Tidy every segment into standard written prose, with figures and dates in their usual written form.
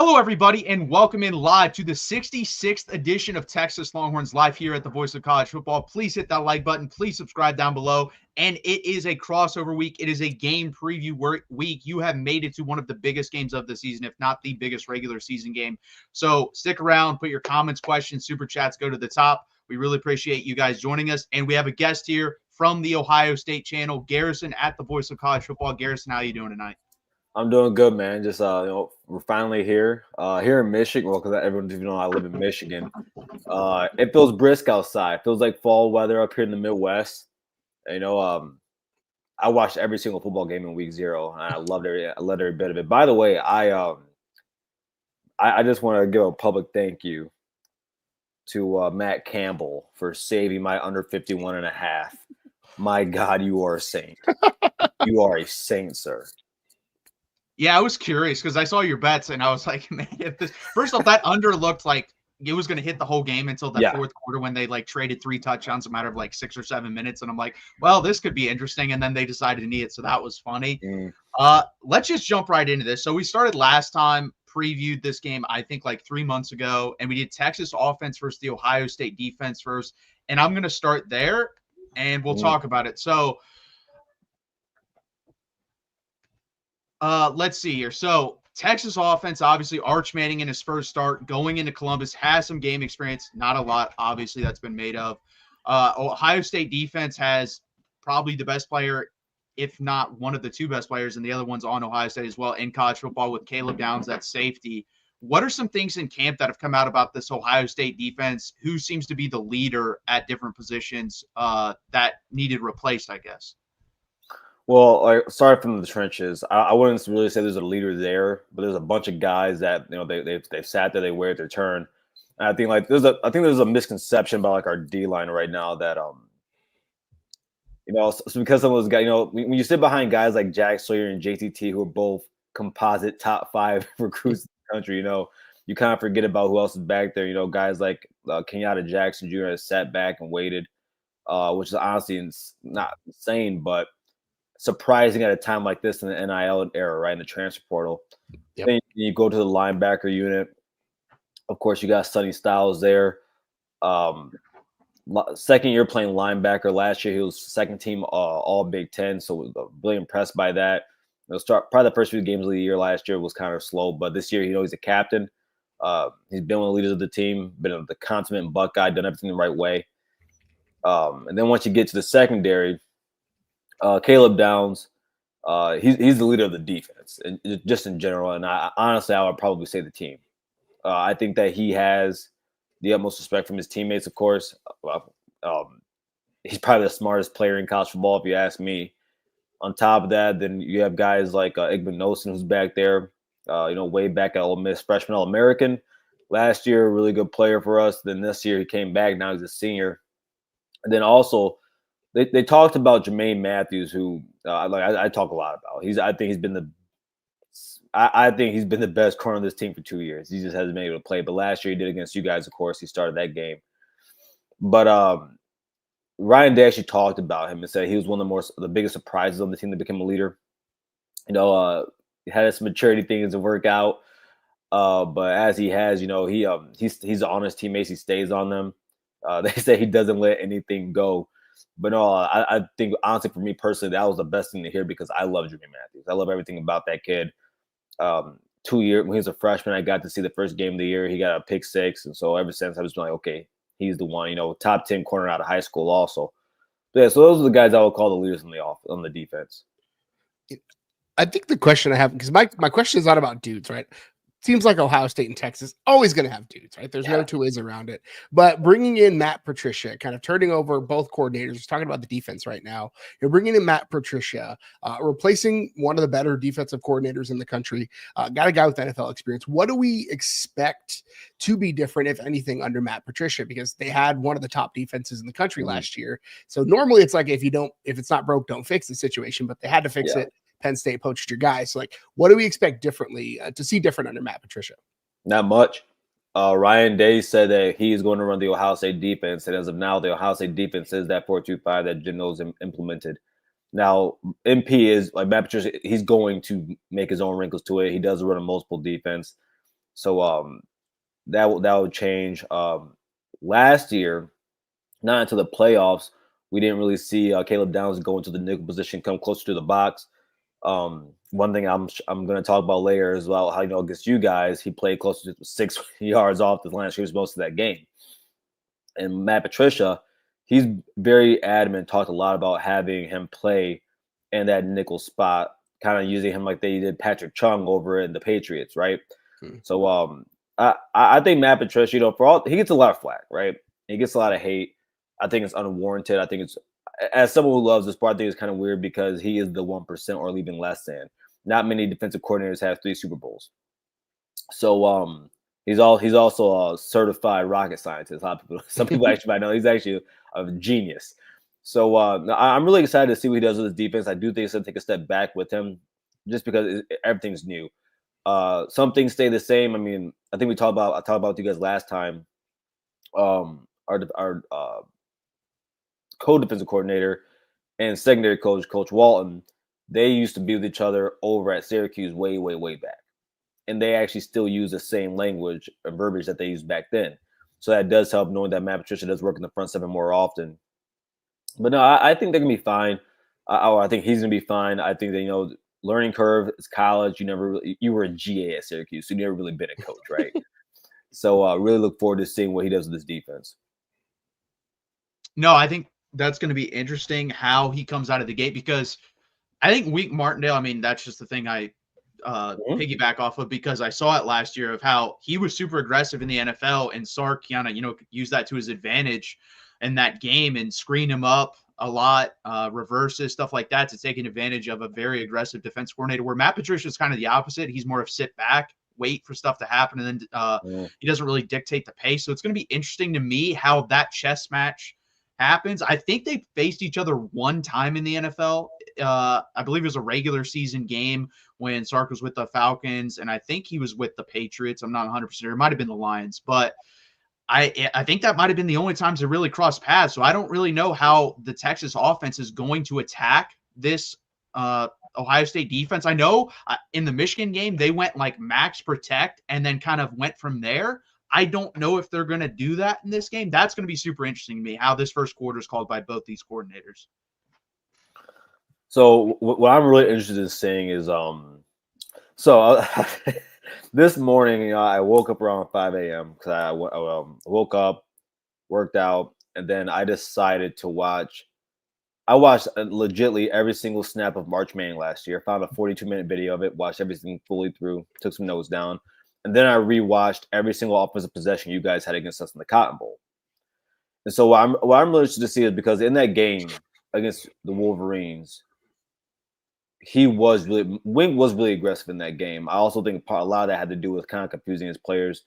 Hello, everybody, and welcome in live to the 66th edition of Texas Longhorns live here at the Voice of College Football. Please hit that like button. Please subscribe down below. And it is a crossover week. It is a game preview week. You have made it to one of the biggest games of the season, if not the biggest regular season game. So stick around, put your comments, questions, super chats, go to the top. We really appreciate you guys joining us. And we have a guest here from the Ohio State channel, Garrison at the Voice of College Football. Garrison, how are you doing tonight? I'm doing good, man. Just we're finally here in Michigan. Well, because everyone, I live in Michigan. It feels brisk outside. It feels like fall weather up here in the Midwest. I watched every single football game in week 0, and I loved every bit of it. By the way, I just want to give a public thank you to Matt Campbell for saving my under 51.5. My God, you are a saint. You are a saint, sir. Yeah, I was curious because I saw your bets and I was like, man, first off, that under looked like it was going to hit the whole game until the fourth quarter when they traded 3 touchdowns a matter of 6 or 7 minutes. And I'm like, well, this could be interesting. And then they decided to need it. So that was funny. Let's just jump right into this. So we started last time, previewed this game, I think 3 months ago, and we did Texas offense versus the Ohio State defense first. And I'm going to start there and we'll talk about it. So, let's see here. So Texas offense, obviously Arch Manning in his first start going into Columbus has some game experience, not a lot, obviously that's been made of. Ohio State defense has probably the best player, if not one of the 2 best players, and the other one's on Ohio State as well in college football with Caleb Downs at safety. What are some things in camp that have come out about this Ohio State defense? Who seems to be the leader at different positions that needed replaced, I guess? Well, sorry from the trenches. I wouldn't really say there's a leader there, but there's a bunch of guys that they've sat there, they wait their turn. And I think there's a misconception about our D line right now that so because some of those guys, when you sit behind guys like Jack Sawyer and JTT, who are both composite top 5 recruits in the country, you kind of forget about who else is back there. Guys like Kenyatta Jackson Jr. has sat back and waited, which is honestly not insane, but surprising at a time like this in the NIL era, right, in the transfer portal. Yep. Then you go to the linebacker unit. Of course, you got Sonny Styles there. Second year playing linebacker. Last year, he was second team all Big Ten, so really impressed by that. Probably the first few games of the year last year was kind of slow, but this year, he's a captain. He's been one of the leaders of the team, been the consummate Buckeye, done everything the right way. And then once you get to the secondary, Caleb Downs, he's the leader of the defense, and just in general. And honestly, I would probably say the team. I think that he has the utmost respect from his teammates. Of course, he's probably the smartest player in college football, if you ask me. On top of that, then you have guys like Igman Nosen, who's back there. Way back at Ole Miss, freshman All-American last year, a really good player for us. Then this year he came back. Now he's a senior, and then also. They talked about Jermaine Matthews, who I talk a lot about. I think he's been the best corner on this team for 2 years. He just hasn't been able to play. But last year he did against you guys. Of course, he started that game. But Ryan Day actually talked about him and said he was one of the biggest surprises on the team that became a leader. He had some maturity things to work out. But as he has, he's on his teammates. He stays on them. They say he doesn't let anything go. But no, I think, honestly, for me personally, that was the best thing to hear because I love Jermaine Matthews. I love everything about that kid. 2 years, when he was a freshman, I got to see the first game of the year. He got a pick 6. And so ever since, I was like, okay, he's the one, top 10 corner out of high school also. But yeah, so those are the guys I would call the leaders on the defense. I think the question I have, because my question is not about dudes, right? Seems like Ohio State and Texas always going to have dudes, right? There's no 2 ways around it. But bringing in Matt Patricia, kind of turning over both coordinators, we're talking about the defense right now. You're bringing in Matt Patricia, replacing one of the better defensive coordinators in the country, got a guy with NFL experience. What do we expect to be different, if anything, under Matt Patricia? Because they had one of the top defenses in the country last year. So normally it's like if it's not broke, don't fix the situation, but they had to fix it. Penn State poached your guys. So, what do we expect differently to see different under Matt Patricia? Not much. Ryan Day said that he's going to run the Ohio State defense, and as of now, the Ohio State defense is that 4-2-5 that Jim Knowles implemented. Now, MP is like Matt Patricia. He's going to make his own wrinkles to it. He does run a multiple defense. So that would change. Last year, not until the playoffs, we didn't really see Caleb Downs go into the nickel position, come closer to the box. One thing I'm going to talk about later as well, how against you guys, he played closer to 6 yards off the line of scrimmage most of that game. And Matt Patricia, he's very adamant, talked a lot about having him play in that nickel spot, kind of using him like they did Patrick Chung over in the Patriots, right? So I think Matt Patricia, he gets a lot of flack, right? He gets a lot of hate. I think it's unwarranted. I think it's, as someone who loves the sport, I think it's kind of weird because he is the 1% or even less than. Not many defensive coordinators have 3 Super Bowls. So he's also a certified rocket scientist. Some people actually might know he's actually a genius. So I'm really excited to see what he does with his defense. I do think it's going to take a step back with him, just because everything's new. Some things stay the same. I mean, I think I talked about with you guys last time. Our co-defensive coordinator and secondary coach, Coach Walton, they used to be with each other over at Syracuse way, way, way back. And they actually still use the same language and verbiage that they used back then. So that does help, knowing that Matt Patricia does work in the front seven more often. But no, I think they're going to be fine. I think he's going to be fine. I think that, learning curve is college. You were a GA at Syracuse, so you never really been a coach, right? So really look forward to seeing what he does with this defense. No, I think that's going to be interesting how he comes out of the gate, because I think Wink Martindale, I mean, that's just the thing I piggyback off of, because I saw it last year of how he was super aggressive in the NFL, and Sark used that to his advantage in that game and screen him up a lot, reverses, stuff like that, to taking advantage of a very aggressive defense coordinator, where Matt Patricia is kind of the opposite. He's more of sit back, wait for stuff to happen, and then he doesn't really dictate the pace. So it's going to be interesting to me how that chess match happens. I think they faced each other one time in the NFL. I believe it was a regular season game when Sark was with the Falcons, and I think he was with the Patriots. I'm not 100% sure. It might have been the Lions, but I think that might have been the only times they really crossed paths. So I don't really know how the Texas offense is going to attack this Ohio State defense. I know in the Michigan game, they went like max protect and then kind of went from there. I don't know if they're going to do that in this game. That's going to be super interesting to me, how this first quarter is called by both these coordinators. So what I'm really interested in seeing is this morning, I woke up around 5 a.m. because I woke up, worked out, and then I decided to watch. I watched legitly every single snap of March Manning last year. Found a 42-minute video of it, watched everything fully through, took some notes down, and then I rewatched every single offensive possession you guys had against us in the Cotton Bowl. And so what I'm really interested to see is, because in that game against the Wolverines, Wink was really aggressive in that game. I also think a lot of that had to do with kind of confusing his players,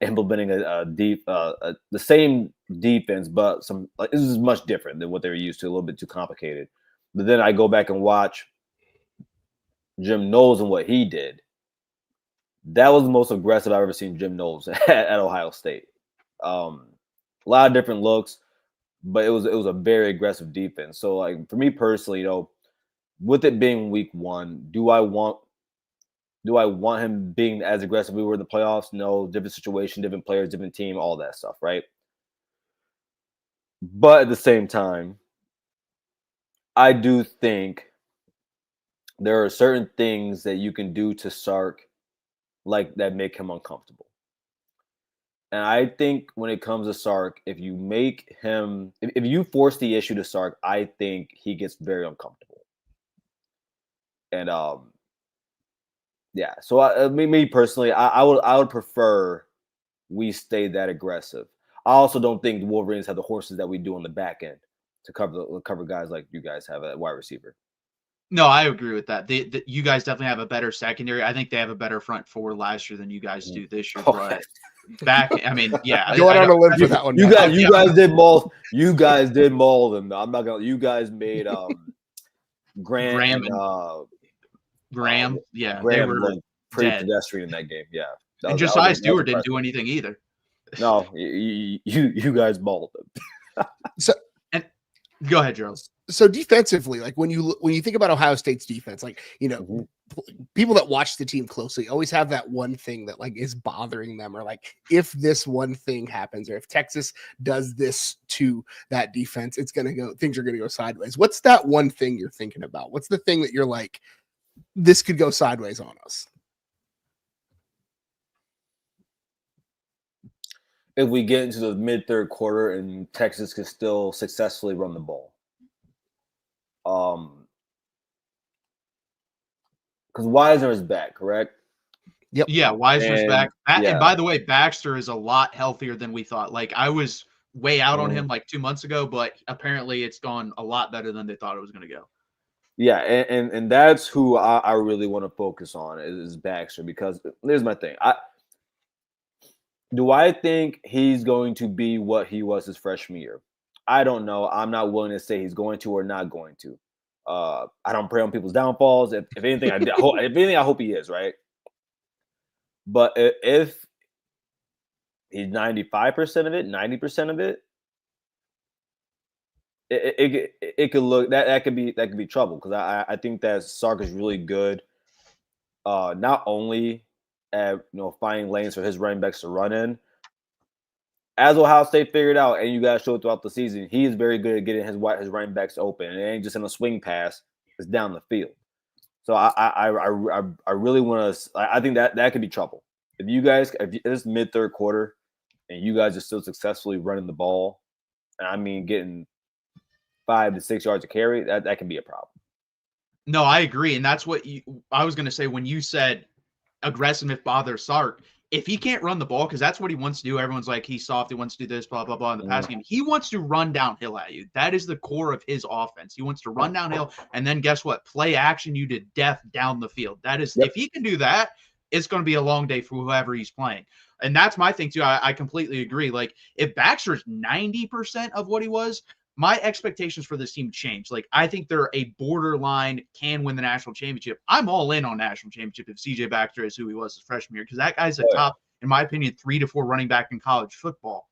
implementing the same defense, but this is much different than what they were used to, a little bit too complicated. But then I go back and watch Jim Knowles and what he did. That was the most aggressive I've ever seen Jim Knowles at Ohio State. A lot of different looks, but it was a very aggressive defense. So, like, for me personally, with it being week 1, do I want him being as aggressive as we were in the playoffs? No, different situation, different players, different team, all that stuff, right? But at the same time, I do think there are certain things that you can do to Sark like that make him uncomfortable. And I think when it comes to Sark, if you make him, if you force the issue to Sark, I think he gets very uncomfortable. And yeah. So me personally, I would prefer we stay that aggressive. I also don't think the Wolverines have the horses that we do on the back end to cover guys like you guys have at wide receiver. No, I agree with that. You guys definitely have a better secondary. I think they have a better front four last year than you guys do this year. But I mean, yeah. Going on a limb for that one. You guys did maul. You guys did maul them. I'm not gonna. You guys made Graham. Graham, yeah, Graham they were looked pretty dead. Pedestrian in that game. Yeah, and Josiah Stewart didn't do anything either. No, you guys mauled them. Go ahead, Charles. So defensively, like when you think about Ohio State's defense, like people that watch the team closely always have that one thing that like is bothering them, or like if this one thing happens, or if Texas does this to that defense, things are gonna go sideways. What's that one thing you're thinking about? What's the thing that you're like, this could go sideways on us? If we get into the mid-third quarter and Texas can still successfully run the ball. Because Wisner is back, correct? Yep. Yeah, Wisner's back. Yeah. And by the way, Baxter is a lot healthier than we thought. Like, I was way out on him like 2 months ago, but apparently it's gone a lot better than they thought it was going to go. Yeah, and that's who I really want to focus on is Baxter, because here's my thing. Do I think he's going to be what he was his freshman year? I don't know. I'm not willing to say he's going to or not going to. I don't prey on people's downfalls. If anything, I hope he is, right? But if he's 95% of it, 90% of it, it could look that could be trouble, because I think that Sark is really good, not only at finding lanes for his running backs to run in. As Ohio State figured out, and you guys showed throughout the season, he is very good at getting his running backs open. And it ain't just in a swing pass; it's down the field. So I really want to. I think that could be trouble if it's mid-third quarter and you guys are still successfully running the ball, and I mean getting 5 to 6 yards of carry, that can be a problem. No, I agree, and that's what I was going to say when you said aggressiveness bothers Sark. If he can't run the ball, because that's what he wants to do, everyone's like, he's soft, he wants to do this, blah, blah, blah in the pass game. He wants to run downhill at you. That is the core of his offense. He wants to run downhill, and then guess what? Play action you to death down the field. That is, if he can do that, it's going to be a long day for whoever he's playing. And that's my thing, too. I completely agree. Like, if Baxter's 90% of what he was, my expectations for this team change. Like, I think they're a borderline can win the national championship. I'm all in on national championship if CJ Baxter is who he was his freshman year, because that guy's a top, in my opinion, 3 to 4 running back in college football.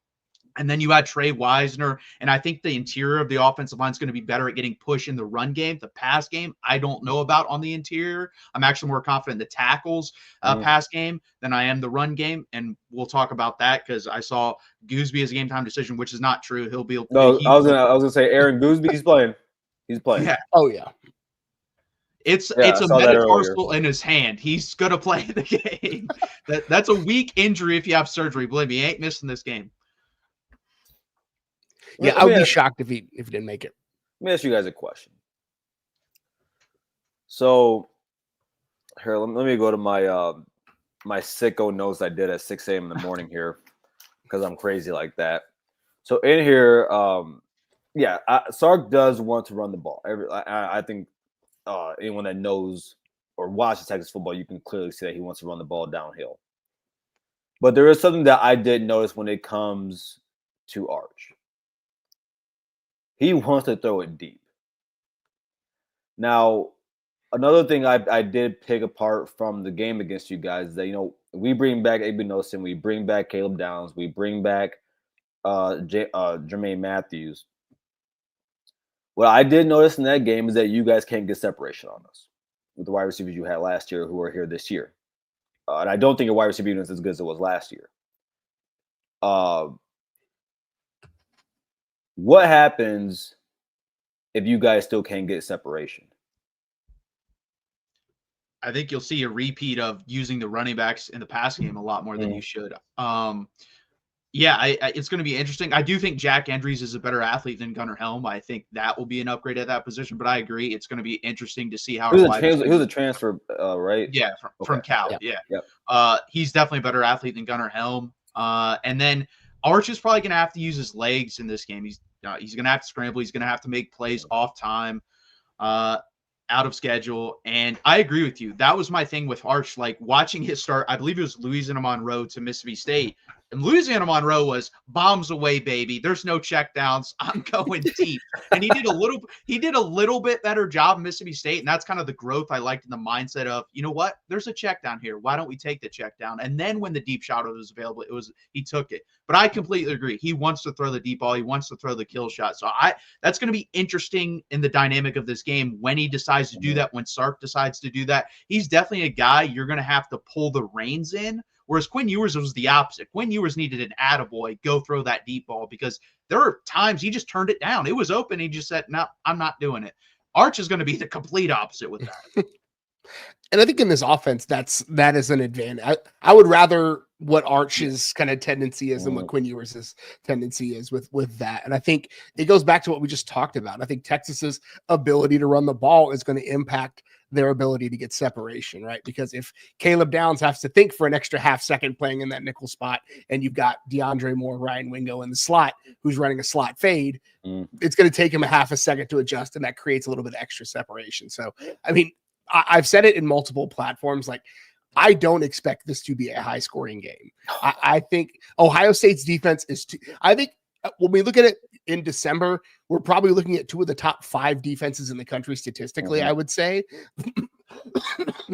And then you had Trey Wisner, and I think the interior of the offensive line is going to be better at getting push in the run game. The pass game, I don't know about on the interior. I'm actually more confident in the tackles pass game than I am the run game, and we'll talk about that because I saw Gooseby as a game time decision, which is not true. He'll be no. I was gonna say Aaron Gooseby. He's playing. Yeah. Oh yeah. It's a metatarsal in his hand. He's gonna play the game. That's a weak injury if you have surgery. Believe me, he ain't missing this game. Yeah, I would be shocked if he didn't make it. Let me ask you guys a question. So here, let me go to my my sicko notes I did at 6 a.m. in the morning here, because I'm crazy like that. So in here, Sark does want to run the ball. I think anyone that knows or watches Texas football, you can clearly see that he wants to run the ball downhill. But there is something that I did notice when it comes to Arch. He wants to throw it deep. Now, another thing I did pick apart from the game against you guys is that, we bring back Abe Nosen, we bring back Caleb Downs, we bring back Jermaine Matthews. What I did notice in that game is that you guys can't get separation on us with the wide receivers you had last year who are here this year. And I don't think your wide receiver unit is as good as it was last year. What happens if you guys still can't get separation? I think you'll see a repeat of using the running backs in the pass game a lot more than you should. It's going to be interesting. I do think Jack Andrews is a better athlete than Gunnar Helm. I think that will be an upgrade at that position, but I agree. It's going to be interesting to see how he was a transfer, right? Yeah, from Cal. Yeah. Yep. He's definitely a better athlete than Gunnar Helm. And then Arch is probably going to have to use his legs in this game. He's going to have to scramble. He's going to have to make plays off time, out of schedule. And I agree with you. That was my thing with Arch. Like, watching his start, I believe it was Louisiana Monroe to Mississippi State. And Louisiana Monroe was bombs away, baby. There's no check downs. I'm going deep. And he did a little bit better job in Mississippi State. And that's kind of the growth I liked in the mindset of, you know what? There's a check down here. Why don't we take the check down? And then when the deep shot was available, he took it. But I completely agree. He wants to throw the deep ball. He wants to throw the kill shot. So that's going to be interesting in the dynamic of this game when he decides to do that, when Sark decides to do that. He's definitely a guy you're going to have to pull the reins in. Whereas Quinn Ewers was the opposite. Quinn Ewers needed an attaboy, go throw that deep ball, because there are times he just turned it down. It was open. He just said, no, I'm not doing it. Arch is going to be the complete opposite with that. And I think in this offense, that is an advantage. I would rather what Arch's kind of tendency is than what Quinn Ewers' tendency is with that. And I think it goes back to what we just talked about. I think Texas's ability to run the ball is going to impact their ability to get separation, right? Because if Caleb Downs has to think for an extra half second playing in that nickel spot, and you've got DeAndre Moore, Ryan Wingo in the slot, who's running a slot fade, it's going to take him a half a second to adjust, and that creates a little bit of extra separation. So, I mean, I've said it in multiple platforms, like, I don't expect this to be a high scoring game. I think Ohio State's defense is I think when we look at it in December, we're probably looking at 2 of the top 5 defenses in the country statistically, I would say.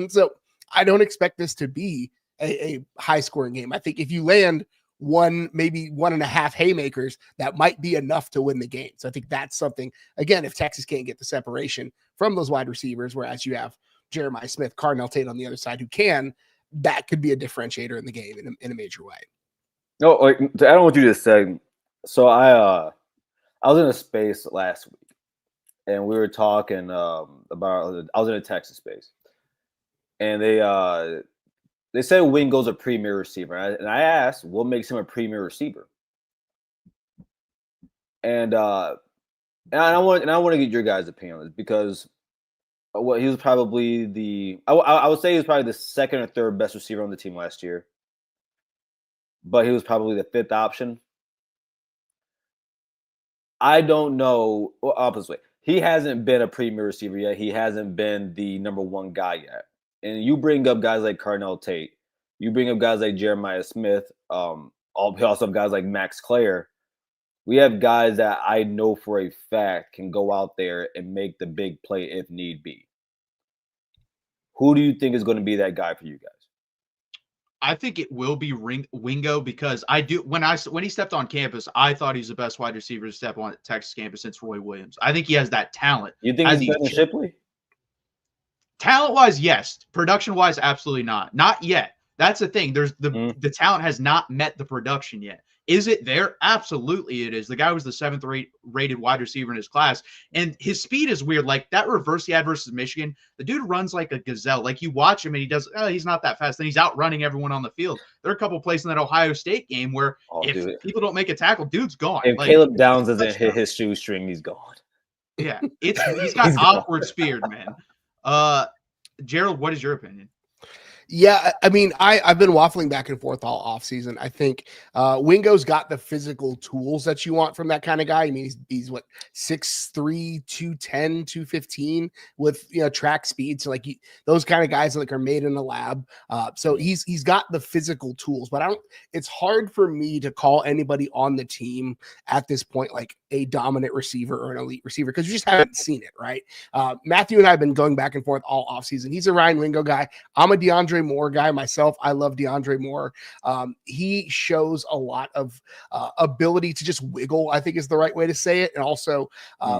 So I don't expect this to be a high scoring game. I think if you land maybe 1.5 haymakers, that might be enough to win the game. So I think that's something, again, if Texas can't get the separation from those wide receivers, whereas you have Jeremiah Smith, Cardinal Tate on the other side who can, that could be a differentiator in the game in a major way. No, I don't want you to say. So I was in a space last week, and we were talking about. I was in a Texas space, and they said Wingo's a premier receiver, and I asked, what makes him a premier receiver? And I want to get your guys' opinion on this, because he was probably I would say he was probably the second or third best receiver on the team last year, but he was probably the 5th option. I don't know. Well, opposite. He hasn't been a premier receiver yet. He hasn't been the number 1 guy yet. And you bring up guys like Cardinal Tate. You bring up guys like Jeremiah Smith. We also have guys like Max Clare. We have guys that I know for a fact can go out there and make the big play if need be. Who do you think is going to be that guy for you guys? I think it will be Wingo, because when he stepped on campus, I thought he's the best wide receiver to step on Texas campus since Roy Williams. I think he has that talent. You think he's better than Shipley? Talent-wise, yes. Production-wise, absolutely not. Not yet. That's the thing. There's the talent has not met the production yet. Is it there? Absolutely it is. The guy was the 7th rated wide receiver in his class, and his speed is weird. Like that reverse he had versus Michigan, the dude runs like a gazelle. Like you watch him and he's not that fast. Then he's outrunning everyone on the field. There are a couple plays in that Ohio State game where people don't make a tackle, dude's gone. If Caleb Downs doesn't hit his shoestring, he's gone. Yeah, he's got awkward speed, man. Gerald, what is your opinion? Yeah, I mean, I've been waffling back and forth all offseason. I think Wingo's got the physical tools that you want from that kind of guy. I mean, he's what, 6'3", 210, 215 with, track speed. So like those kind of guys like are made in the lab. So he's got the physical tools, but it's hard for me to call anybody on the team at this point like a dominant receiver or an elite receiver, because you just haven't seen it, right? Matthew and I have been going back and forth all offseason. He's a Ryan Wingo guy. I'm a DeAndre Moore guy myself. I love DeAndre Moore. He shows a lot of ability to just wiggle, I think is the right way to say it. And also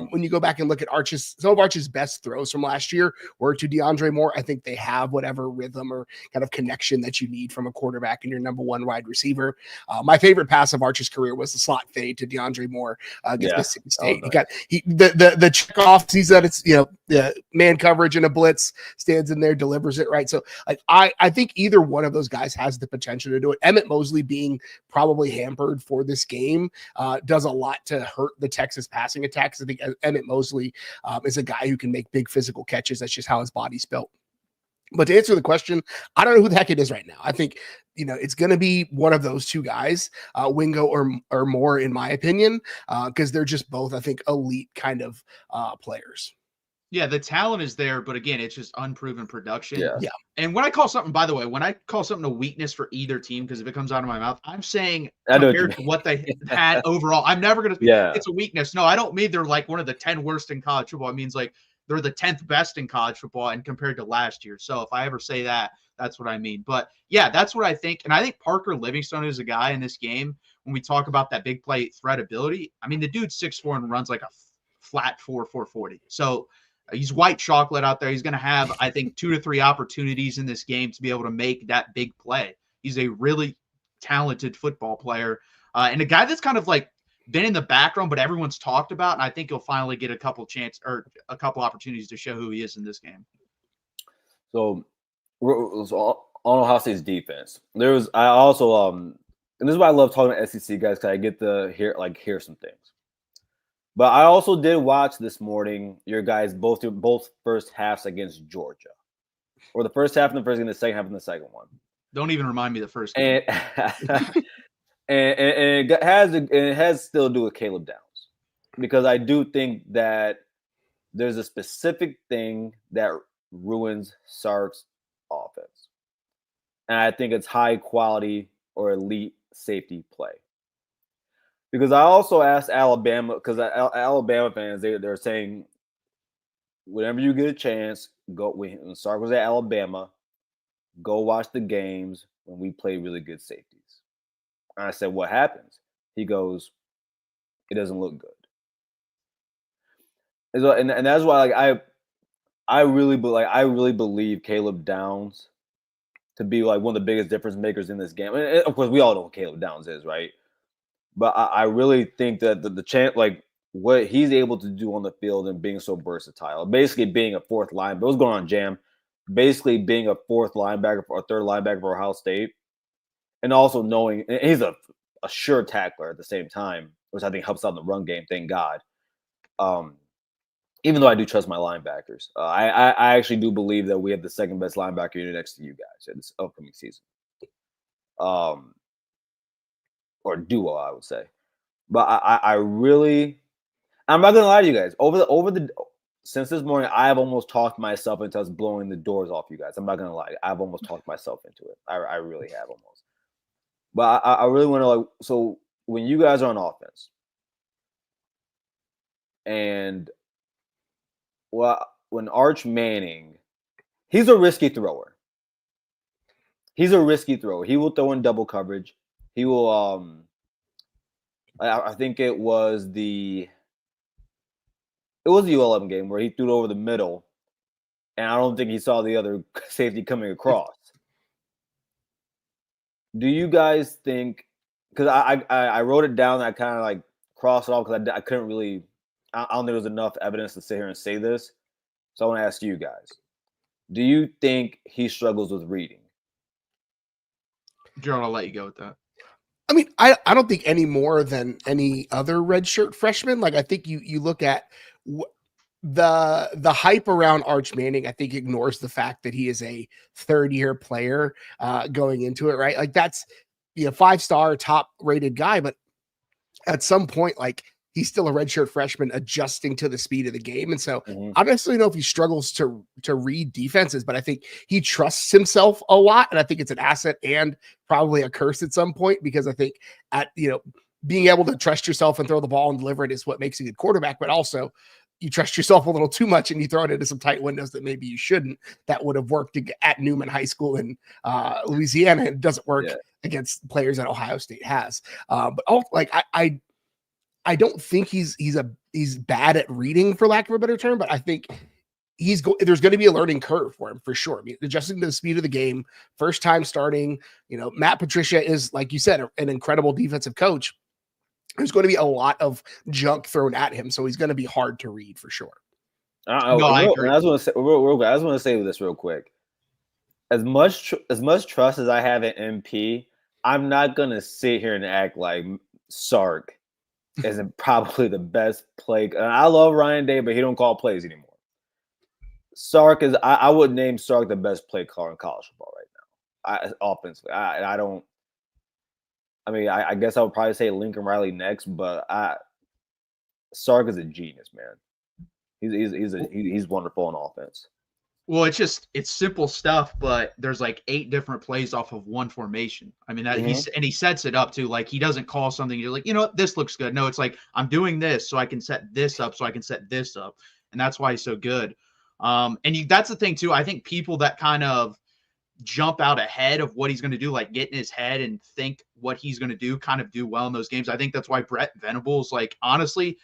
when you go back and look at some of Arch's best throws from last year were to DeAndre Moore. I think they have whatever rhythm or kind of connection that you need from a quarterback and your number 1 wide receiver. My favorite pass of Arch's career was the slot fade to DeAndre Moore against Mississippi State. He got the check off, sees that it's the man coverage and a blitz, stands in there, delivers it right. So like I think either one of those guys has the potential to do it. Emmett Mosley being probably hampered for this game does a lot to hurt the Texas passing attacks. I think Emmett Mosley is a guy who can make big physical catches. That's just how his body's built. But to answer the question, I don't know who the heck it is right now. I think, it's going to be one of those 2 guys, Wingo or Moore, in my opinion, because they're just both, I think, elite kind of players. Yeah, the talent is there, but again, it's just unproven production. Yeah. Yeah. And when I call something, by the way, when I call something a weakness for either team, because if it comes out of my mouth, I'm saying I know what you compared to what they had overall, I'm never going to be, Yeah. it's a weakness. No, I don't mean they're like one of the 10 worst in college football. It means like they're the 10th best in college football and compared to last year. So if I ever say that, that's what I mean. But yeah, that's what I think. And I think Parker Livingstone is a guy in this game when we talk about that big play threat ability. I mean, the dude's 6'4" and runs like a flat 4.40. So he's white chocolate out there. He's going to have, I think, 2 to 3 opportunities in this game to be able to make that big play. He's a really talented football player and a guy that's kind of like been in the background, but everyone's talked about. And I think he'll finally get a couple opportunities to show who he is in this game. So on Ohio State's defense, I also and this is why I love talking to SEC guys, because I get to hear some things. But I also did watch this morning your guys both first halves against Georgia, or the first half in the first game, the second half in the second one. Don't even remind me the first game. And it has still to do with Caleb Downs, because I do think that there's a specific thing that ruins Sark's offense, and I think it's high quality or elite safety play. Because I also asked Alabama, because Alabama fans, they're saying, whenever you get a chance, go. When Sark was at Alabama, go watch the games when we play really good safeties. And I said, what happens? He goes, it doesn't look good. And that's why I really believe Caleb Downs to be like one of the biggest difference makers in this game. And of course, we all know what Caleb Downs is, right? But I really think that the chance, like what he's able to do on the field and being so versatile, basically being a fourth linebacker. What's going on, Jam? Basically being a fourth linebacker or third linebacker for Ohio State, and also knowing he's a sure tackler at the same time, which I think helps out in the run game. Thank God. Even though I do trust my linebackers, I actually do believe that we have the second best linebacker unit next to you guys in this upcoming season. Or duo, I would say. But I really, I'm not gonna lie to you guys. Since this morning, I have almost talked myself into us blowing the doors off you guys. I'm not gonna lie, I've almost talked myself into it. I really have almost. But I really want to so when you guys are on offense, and when Arch Manning, he's a risky thrower. He will throw in double coverage. He will I think it was the ULM game where he threw it over the middle, and I don't think he saw the other safety coming across. Do you guys think? Because I wrote it down, and I kind of like crossed it off because I couldn't really. I don't think there was enough evidence to sit here and say this. So I want to ask you guys: do you think he struggles with reading? Gerald, I'll let you go with that. I mean, I don't think any more than any other redshirt freshman. Like, I think you look at the hype around Arch Manning, I think ignores the fact that he is a third-year player going into it, right? Like, that's 5-star top rated guy, but at some point, like, he's still a redshirt freshman adjusting to the speed of the game. And so I don't necessarily know if he struggles to read defenses, but I think he trusts himself a lot. And I think it's an asset and probably a curse at some point, because I think being able to trust yourself and throw the ball and deliver it is what makes a good quarterback. But also you trust yourself a little too much and you throw it into some tight windows that maybe you shouldn't. That would have worked at Newman High School in Louisiana. It doesn't work against players that Ohio State has. But I don't think he's bad at reading, for lack of a better term, but I think there's going to be a learning curve for him for sure. I mean, adjusting to the speed of the game, first time starting. Matt Patricia is, like you said, an incredible defensive coach. There's going to be a lot of junk thrown at him, so he's going to be hard to read for sure. I agree. I just want to say this real quick. As much trust as I have in MP, I'm not going to sit here and act like Sark isn't probably the best play. I love Ryan Day, but he don't call plays anymore. Sark is. I would name Sark the best play caller in college football right now. Offensively, I don't. I mean, I guess I would probably say Lincoln Riley next, but Sark is a genius, man. He's wonderful on offense. Well, it's simple stuff, but there's like 8 different plays off of one formation. I mean that he sets it up too. Like he doesn't call something. You're like, you know what, this looks good. No, it's like I'm doing this so I can set this up, so I can set this up, and that's why he's so good. That's the thing too. I think people that kind of jump out ahead of what he's going to do, like get in his head and think what he's going to do, kind of do well in those games. I think that's why Brett Venables, like honestly,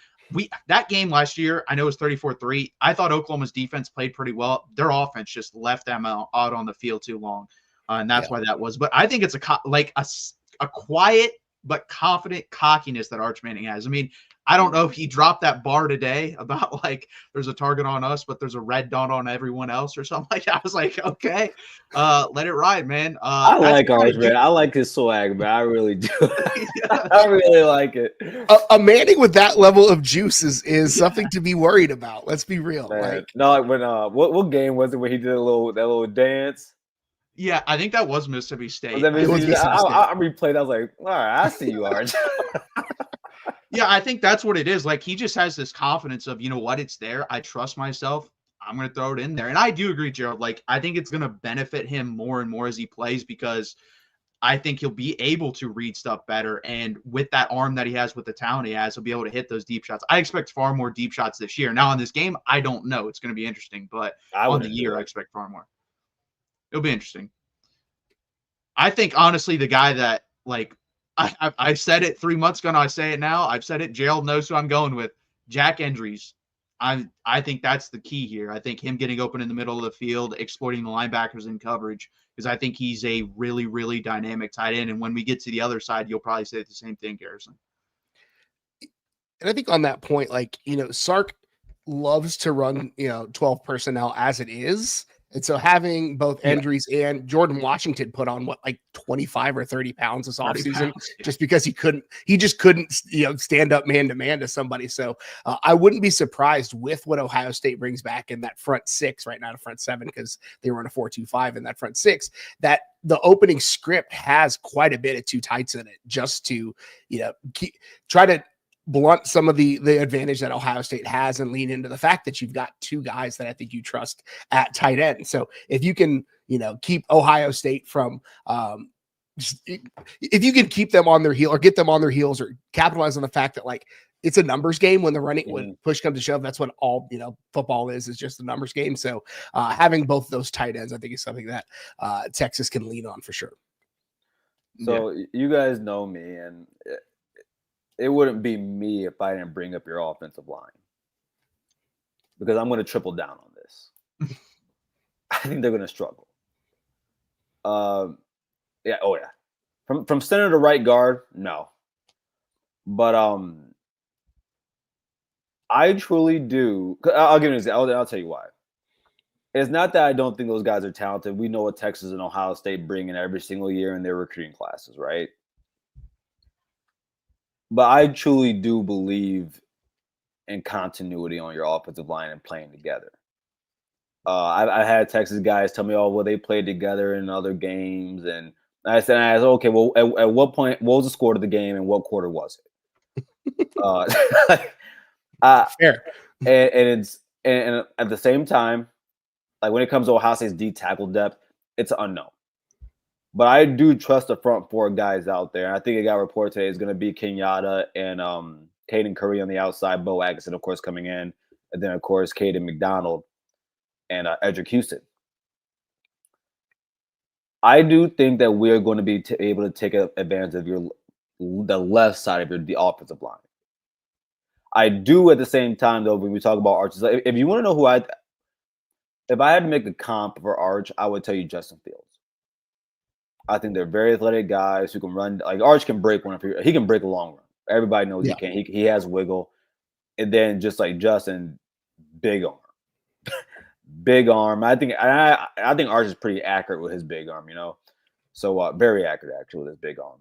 that game last year, I know it was 34-3. I thought Oklahoma's defense played pretty well. Their offense just left them out on the field too long, and that's why that was. But I think it's a quiet but confident cockiness that Arch Manning has. I mean, I don't know if he dropped that bar today about like there's a target on us, but there's a red dot on everyone else or something like that. I was like, okay, let it ride, man. I like Arch, man. I like his swag, man. I really do. I really like it. A Manning with that level of juice is something to be worried about. Let's be real. Like when what game was it where he did that little dance? Yeah, I think that was Mississippi State. I replayed. I was like, all right, I see you, Arch. Yeah, I think that's what it is. Like he just has this confidence of, you know what, it's there. I trust myself. I'm going to throw it in there. And I do agree, Gerald. Like I think it's going to benefit him more and more as he plays because I think he'll be able to read stuff better. And with that arm that he has, with the talent he has, he'll be able to hit those deep shots. I expect far more deep shots this year. Now in this game, I don't know. It's going to be interesting, but on the year, I expect far more. It'll be interesting. I think honestly, the guy that like, I said it 3 months ago, and I say it now. I've said it. Gerald knows who I'm going with. Jack Endries. I think that's the key here. I think him getting open in the middle of the field, exploiting the linebackers in coverage, because I think he's a really, really dynamic tight end. And when we get to the other side, you'll probably say the same thing, Garrison. And I think on that point, like, Sark loves to run, 12 personnel as it is. And so having both Endries and Jordan Washington put on like 25 or 30 pounds this offseason, just because he just couldn't, stand up man to man to somebody. So I wouldn't be surprised with what Ohio State brings back in that front 6 right now, to front 7, because they run a 4-2-5 in that front 6, that the opening script has quite a bit of 2 tights in it, just to, try to blunt some of the advantage that Ohio State has and lean into the fact that you've got 2 guys that I think you trust at tight end. So if you can, keep Ohio State from, if you can keep them on their heel or get them on their heels or capitalize on the fact that like it's a numbers game when when push comes to shove, that's what all, football is just a numbers game. So having both those tight ends, I think is something that Texas can lean on for sure. So you guys know me, and it wouldn't be me if I didn't bring up your offensive line, because I'm going to triple down on this. I think they're going to struggle. From center to right guard, no. But I truly do. I'll give you an example. I'll tell you why. It's not that I don't think those guys are talented. We know what Texas and Ohio State bring in every single year in their recruiting classes, right? But I truly do believe in continuity on your offensive line and playing together. I had Texas guys tell me, well, they played together in other games. And I asked, okay, well, at what point, what was the score of the game and what quarter was it? Fair. And at the same time, like when it comes to Ohio State's D tackle depth, it's unknown. But I do trust the front 4 guys out there. I think it got reported today is going to be Kenyatta and Caden Curry on the outside, Bo Atkinson, of course, coming in. And then, of course, Caden McDonald and Edric Houston. I do think that we're going to be able to take advantage of the left side of the offensive line. I do at the same time, though, when we talk about Arch, if you want to know who if I had to make a comp for Arch, I would tell you Justin Fields. I think they're very athletic guys who can run. Like Arch can break one. He can break a long run. Everybody knows he can. He has wiggle. And then just like Justin, big arm. Big arm. I think Arch is pretty accurate with his big arm, So very accurate actually with his big arm.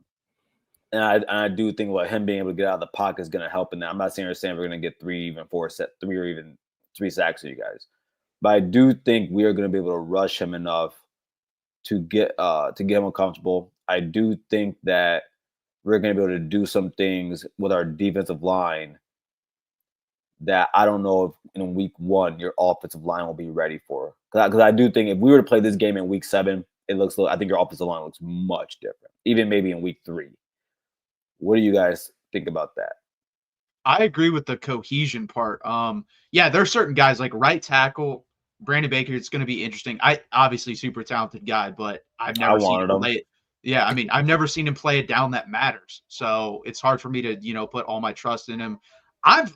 And I do think him being able to get out of the pocket is going to help in that. I'm not saying we're going to get 3 or even 3 sacks for you guys. But I do think we are going to be able to rush him enough to get him uncomfortable. I do think that we're going to be able to do some things with our defensive line that I don't know if in week 1 your offensive line will be ready for. Because I do think if we were to play this game in week 7, I think your offensive line looks much different. Even maybe in week 3. What do you guys think about that? I agree with the cohesion part. Yeah, there are certain guys like right tackle, Brandon Baker. It's going to be interesting. I obviously super talented guy, but I've never seen him play it. Yeah, I mean, I've never seen him play it down that matters. So it's hard for me to put all my trust in him. I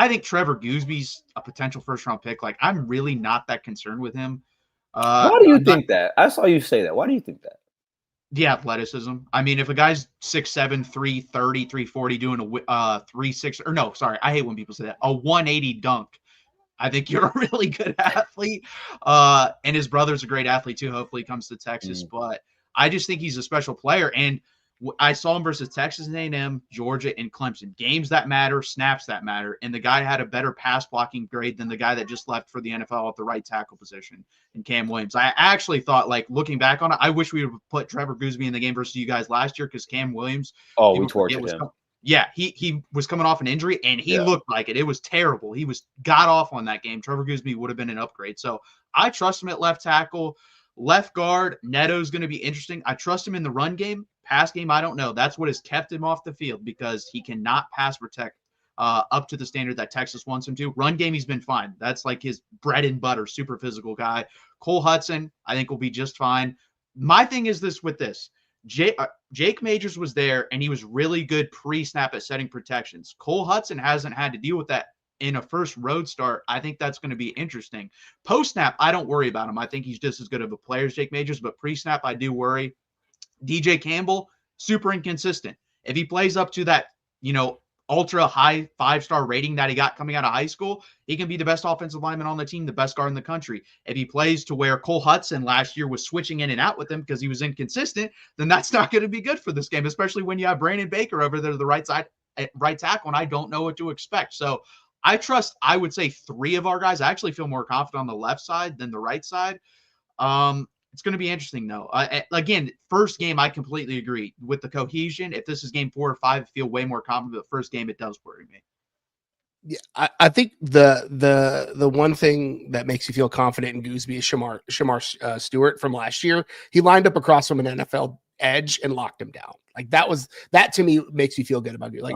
think Trevor Goosby's a potential first-round pick. Like, I'm really not that concerned with him. Why do you think that? I saw you say that. Why do you think that? The athleticism. I mean, if a guy's 6'7", 330, 340 doing a 3.6 or no, sorry, I hate when people say that. A 180 dunk. I think you're a really good athlete. And his brother's a great athlete too. Hopefully he comes to Texas. But I just think he's a special player. And I saw him versus Texas A&M, Georgia, and Clemson. Games that matter, snaps that matter. And the guy had a better pass blocking grade than the guy that just left for the NFL at the right tackle position in Cam Williams. I actually thought, like, looking back on it, I wish we would have put Trevor Goosby in the game versus you guys last year because Cam Williams. Oh, we tortured him. Yeah, he was coming off an injury, and he looked like it. It was terrible. He was got off on that game. Trevor Goosby would have been an upgrade. So I trust him at left tackle. Left guard, Neto's going to be interesting. I trust him in the run game. Pass game, I don't know. That's what has kept him off the field because he cannot pass protect up to the standard that Texas wants him to. Run game, he's been fine. That's like his bread and butter, super physical guy. Cole Hudson, I think, will be just fine. My thing is this with this. Jake Majors was there, and he was really good pre-snap at setting protections. Cole Hudson hasn't had to deal with that in a first road start. I think that's going to be interesting. Post-snap, I don't worry about him. I think he's just as good of a player as Jake Majors, but pre-snap, I do worry. DJ Campbell, super inconsistent. If he plays up to that, ultra high 5-star rating that he got coming out of high school, he can be the best offensive lineman on the team, the best guard in the country. If he plays to where Cole Hudson last year was switching in and out with him because he was inconsistent, then that's not going to be good for this game, especially when you have Brandon Baker over there to the right side, right tackle, and I don't know what to expect. So I trust, I would say, 3 of our guys. I actually feel more confident on the left side than the right side. It's going to be interesting, though. Again, first game, I completely agree with the cohesion. If this is game 4 or 5, I feel way more confident. But first game, it does worry me. Yeah, I think the one thing that makes you feel confident in Goosby is Shamar Stewart from last year. He lined up across from an NFL edge and locked him down. Like that to me makes you feel good about you. Like,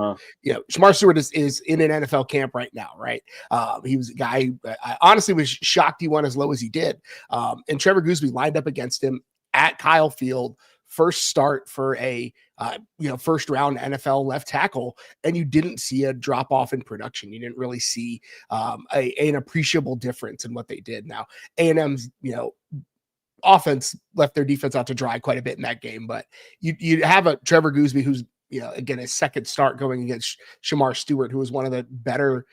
Shamar Stewart is in an NFL camp right now, right? He was a guy, I honestly was shocked he went as low as he did. And Trevor Goosby lined up against him at Kyle Field, first start for a first round NFL left tackle, and you didn't see a drop off in production. You didn't really see an appreciable difference in what they did. Now A&M's offense left their defense out to dry quite a bit in that game, but you have a Trevor Goosby who's again his second start going against Shamar Stewart, who was one of the better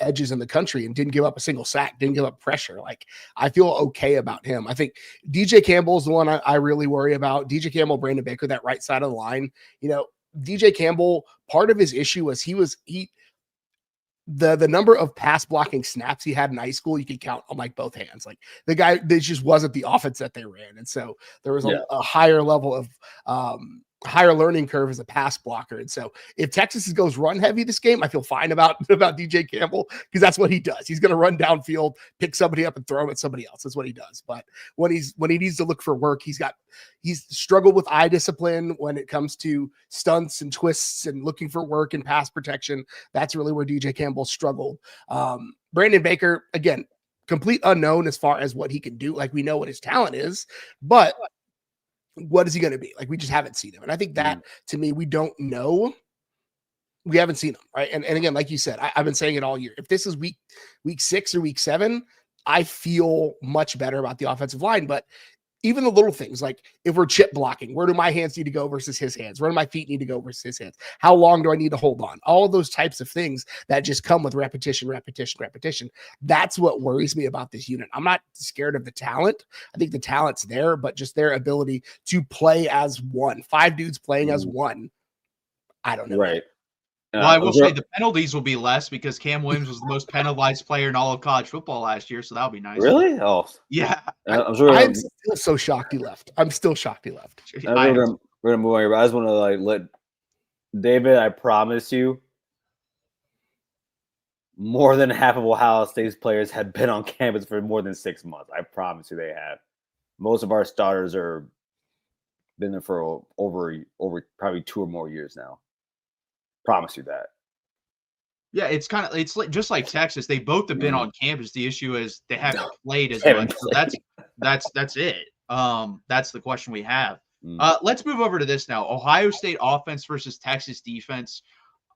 edges in the country and didn't give up a single sack, didn't give up pressure. Like, I feel okay about him. I think DJ Campbell is the one I really worry about. DJ Campbell, Brandon Baker, that right side of the line. DJ Campbell, part of his issue was the number of pass blocking snaps he had in high school, you could count on like both hands. Like, the guy, this just wasn't the offense that they ran. And so there was a higher level of higher learning curve as a pass blocker. And so if Texas goes run heavy this game, I feel fine about DJ Campbell, because that's what he does. He's going to run downfield, pick somebody up and throw him at somebody else. That's what he does. But when he needs to look for work, he's struggled with eye discipline when it comes to stunts and twists and looking for work and pass protection. That's really where DJ Campbell struggled. Brandon Baker, again, complete unknown as far as what he can do. Like, we know what his talent is, but what is he going to be? Like, we just haven't seen him. And I think that, to me, we don't know. We haven't seen him, right? And again, like you said, I've been saying it all year. If this is week 6 or week 7, I feel much better about the offensive line. But even the little things, like if we're chip blocking, where do my hands need to go versus his hands? Where do my feet need to go versus his hands? How long do I need to hold on? All of those types of things that just come with repetition. That's what worries me about this unit. I'm not scared of the talent. I think the talent's there, but just their ability to play as one. 5 dudes playing as one. I don't know. Right. Well, I will say the penalties will be less because Cam Williams was the most penalized player in all of college football last year, so that'll be nice. Really? Oh, yeah. I'm still so shocked he left. I'm still shocked he left. We're gonna move on here, but I just want to let David. I promise you, more than half of Ohio State's players have been on campus for more than 6 months. I promise you they have. Most of our starters are been there for over probably 2 or more years now. Promise you that. Yeah, it's like just like Texas. They both have been on campus. The issue is they haven't played as much. So that's it. That's the question we have. Let's move over to this now. Ohio State offense versus Texas defense.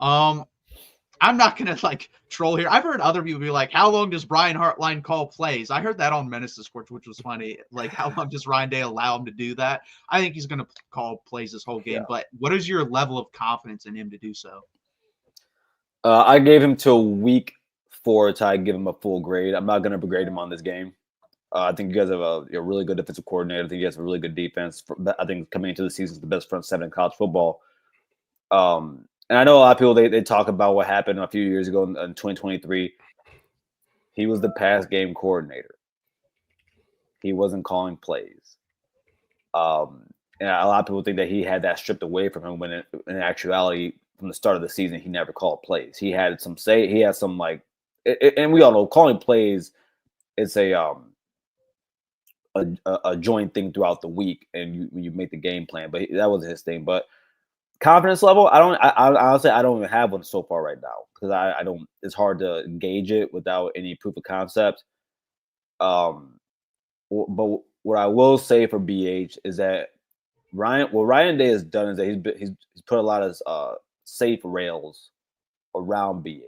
I'm not gonna like troll here. I've heard other people be like, "How long does Brian Hartline call plays?" I heard that on Menace Discord, which was funny. Like, how long does Ryan Day allow him to do that? I think he's gonna call plays this whole game. Yeah. But what is your level of confidence in him to do so? I gave him till week 4 to give him a full grade. I'm not gonna grade him on this game. I think you guys have a really good defensive coordinator. I think you guys have a really good defense. I think coming into the season is the best front seven in college football. And I know a lot of people, they talk about what happened a few years ago in 2023. He was the pass game coordinator. He wasn't calling plays. And a lot of people think that he had that stripped away from him when in actuality, from the start of the season, he never called plays. He had some say. He had some like, and we all know calling plays is a joint thing throughout the week, and you make the game plan. But that wasn't his thing. But confidence level, I honestly I don't even have one so far right now because I don't. It's hard to gauge it without any proof of concept. But what I will say for BH is that Ryan Day has done is that he's put a lot of safe rails around BH.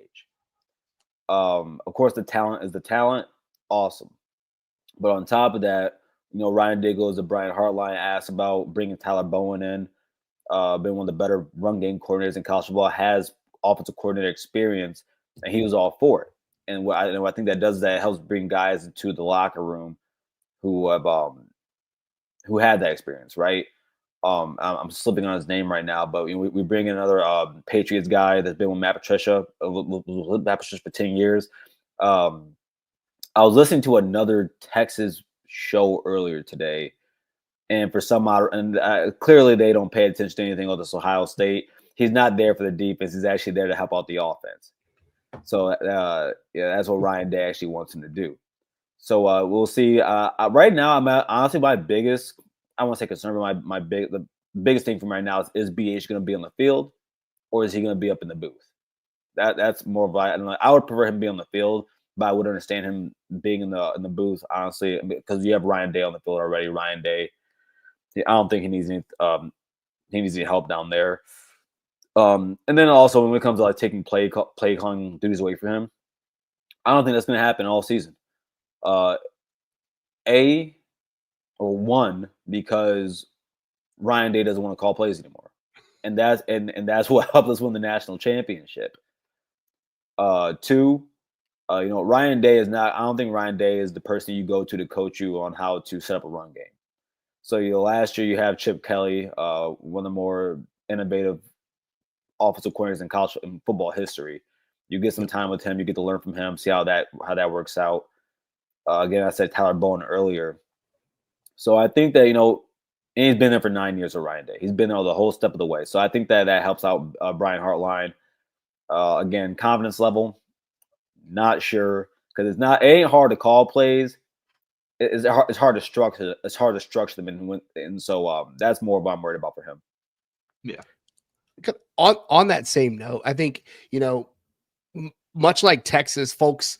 Of course, the talent is the talent, awesome. But on top of that, Ryan Day goes to Brian Hartline, asked about bringing Tyler Bowen in. Been one of the better run game coordinators in college football, has offensive coordinator experience, and he was all for it. And what I think that does is that helps bring guys into the locker room who had that experience, right? I'm slipping on his name right now, but we bring in another Patriots guy that's been with Matt Patricia, with Matt Patricia for 10 years. I was listening to another Texas show earlier today. And for some odd, clearly they don't pay attention to anything other than Ohio State. He's not there for the defense. He's actually there to help out the offense. So that's what Ryan Day actually wants him to do. So we'll see. Right now, honestly my biggest, I won't say concern, but the biggest thing from right now is BH going to be on the field, or is he going to be up in the booth? That's more of I would prefer him being on the field, but I would understand him being in the booth, honestly, because you have Ryan Day on the field already. Ryan Day. I don't think he needs any help down there. And then also when it comes to like taking play calling duties away from him, I don't think that's going to happen all season. Because Ryan Day doesn't want to call plays anymore, and that's what helped us win the national championship. 2, Ryan Day is not. I don't think Ryan Day is the person you go to coach you on how to set up a run game. So last year you have Chip Kelly, one of the more innovative offensive coordinators in college football history. You get some time with him, you get to learn from him, see how that works out. Again, I said Tyler Bowen earlier. So I think that and he's been there for 9 years with Ryan Day. He's been there the whole step of the way. So I think that helps out Brian Hartline. Again, confidence level, not sure because it ain't hard to call plays. It's hard to structure. It's hard to structure them, and so that's more what I'm worried about for him. Yeah. On that same note, I think much like Texas, folks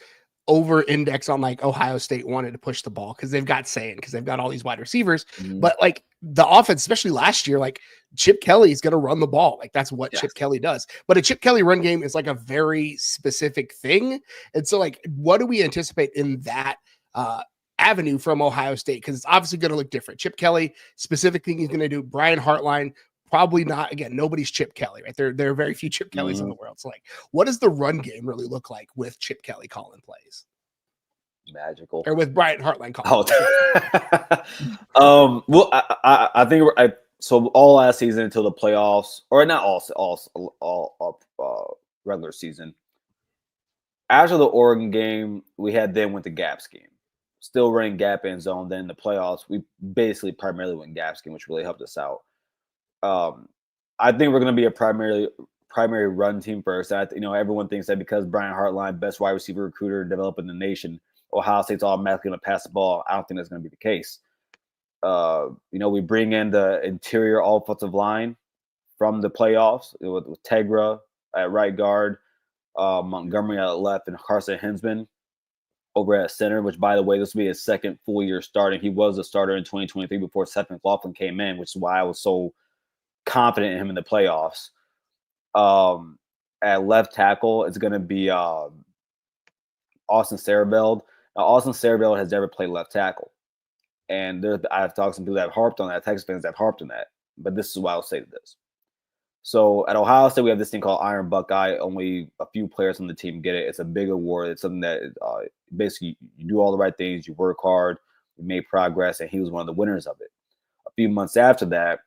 over-index on like Ohio State wanted to push the ball because they've got because they've got all these wide receivers, but like the offense, especially last year, like Chip Kelly is going to run the ball. Like that's what Chip Kelly does. But a Chip Kelly run game is like a very specific thing, and so like, what do we anticipate in that avenue from Ohio State? Because it's obviously going to look different. Chip Kelly, specific thing he's going to do. Brian Hartline, probably not. Again, nobody's Chip Kelly, right? There are very few Chip Kellys in the world. So like, what does the run game really look like with Chip Kelly calling plays? Magical. Or with Brian Hartline calling plays. Well, I think so all last season until the playoffs, or not all regular season. After the Oregon game, we went the gap scheme. Still running gap end zone. Then in the playoffs, we basically primarily went gap scheme, which really helped us out. I think we're going to be primary run team first. Everyone thinks that because Brian Hartline, best wide receiver recruiter developed in the nation, Ohio State's automatically going to pass the ball. I don't think that's going to be the case. We bring in the interior offensive line from the playoffs with Tegra at right guard, Montgomery at left, and Carson Hinsman over at center, which, by the way, this will be his second full year starting. He was a starter in 2023 before Seth McLaughlin came in, which is why I was so confident in him in the playoffs. At left tackle, it's going to be Austin Sarabeld. Now, Austin Sarabeld has never played left tackle. And I've talked to some people that have harped on that, Texas fans that have harped on that. But this is why I'll say this. So at Ohio State, we have this thing called Iron Buckeye. Only a few players on the team get it. It's a big award. It's something that basically you do all the right things. You work hard. You make progress. And he was one of the winners of it. A few months after that,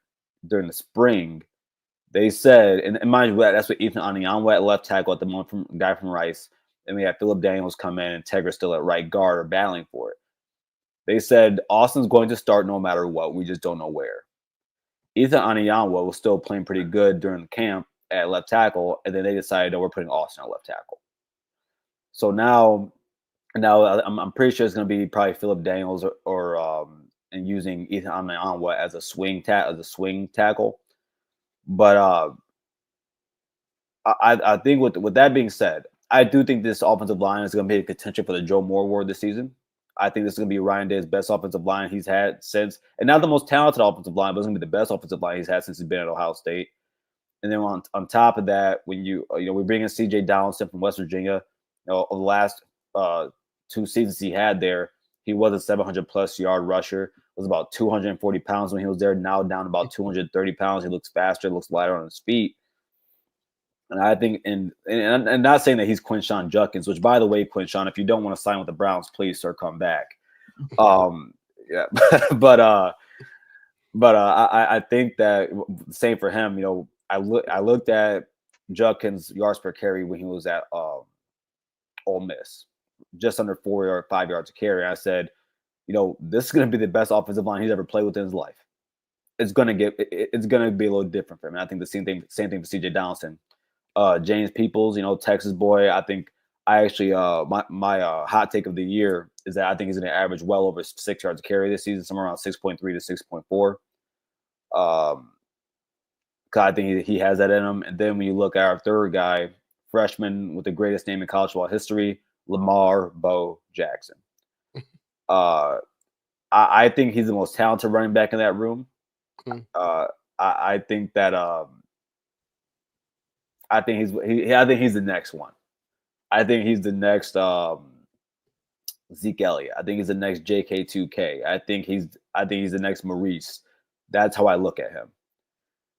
during the spring, they said, and mind you, that's what Ethan Aniyanwa at left tackle at the moment, guy from Rice. And we have Philip Daniels come in and Tegra still at right guard or battling for it. They said Austin's going to start no matter what. We just don't know where. Ethan Aniyanwa was still playing pretty good during the camp at left tackle, and then they decided that we're putting Austin at left tackle. So now I'm pretty sure it's going to be probably Philip Daniels or and using Ethan Aniyanwa as a swing tackle. But I think with that being said, I do think this offensive line is going to be a contention for the Joe Moore Award this season. I think this is going to be Ryan Day's best offensive line he's had since, and not the most talented offensive line, but it's going to be the best offensive line he's had since he's been at Ohio State. And then on top of that, when we bring in C.J. Donaldson from West Virginia, over the last 2 seasons he had there, he was a 700-plus yard rusher. Was about 240 pounds when he was there. Now down about 230 pounds. He looks faster, looks lighter on his feet. And I think, and not saying that he's Quinshon Judkins, which, by the way, Quinshon, if you don't want to sign with the Browns, please, sir, come back. Yeah, but I think that same for him. I looked at Judkins' yards per carry when he was at Ole Miss, just under 4 or 5 yards a carry. I said, this is going to be the best offensive line he's ever played with in his life. It's going to be a little different for him. And I think the same thing for C.J. Donaldson. James Peoples, Texas boy. I think my hot take of the year is that I think he's going to average well over 6 yards a carry this season, somewhere around 6.3 to 6.4. I think he has that in him. And then when you look at our third guy, freshman with the greatest name in college football history, Lamar Bo Jackson. I think he's the most talented running back in that room. I think that I think he's the next one. I think he's the next Zeke Elliott. I think he's the next JK2K. I think he's the next Maurice. That's how I look at him.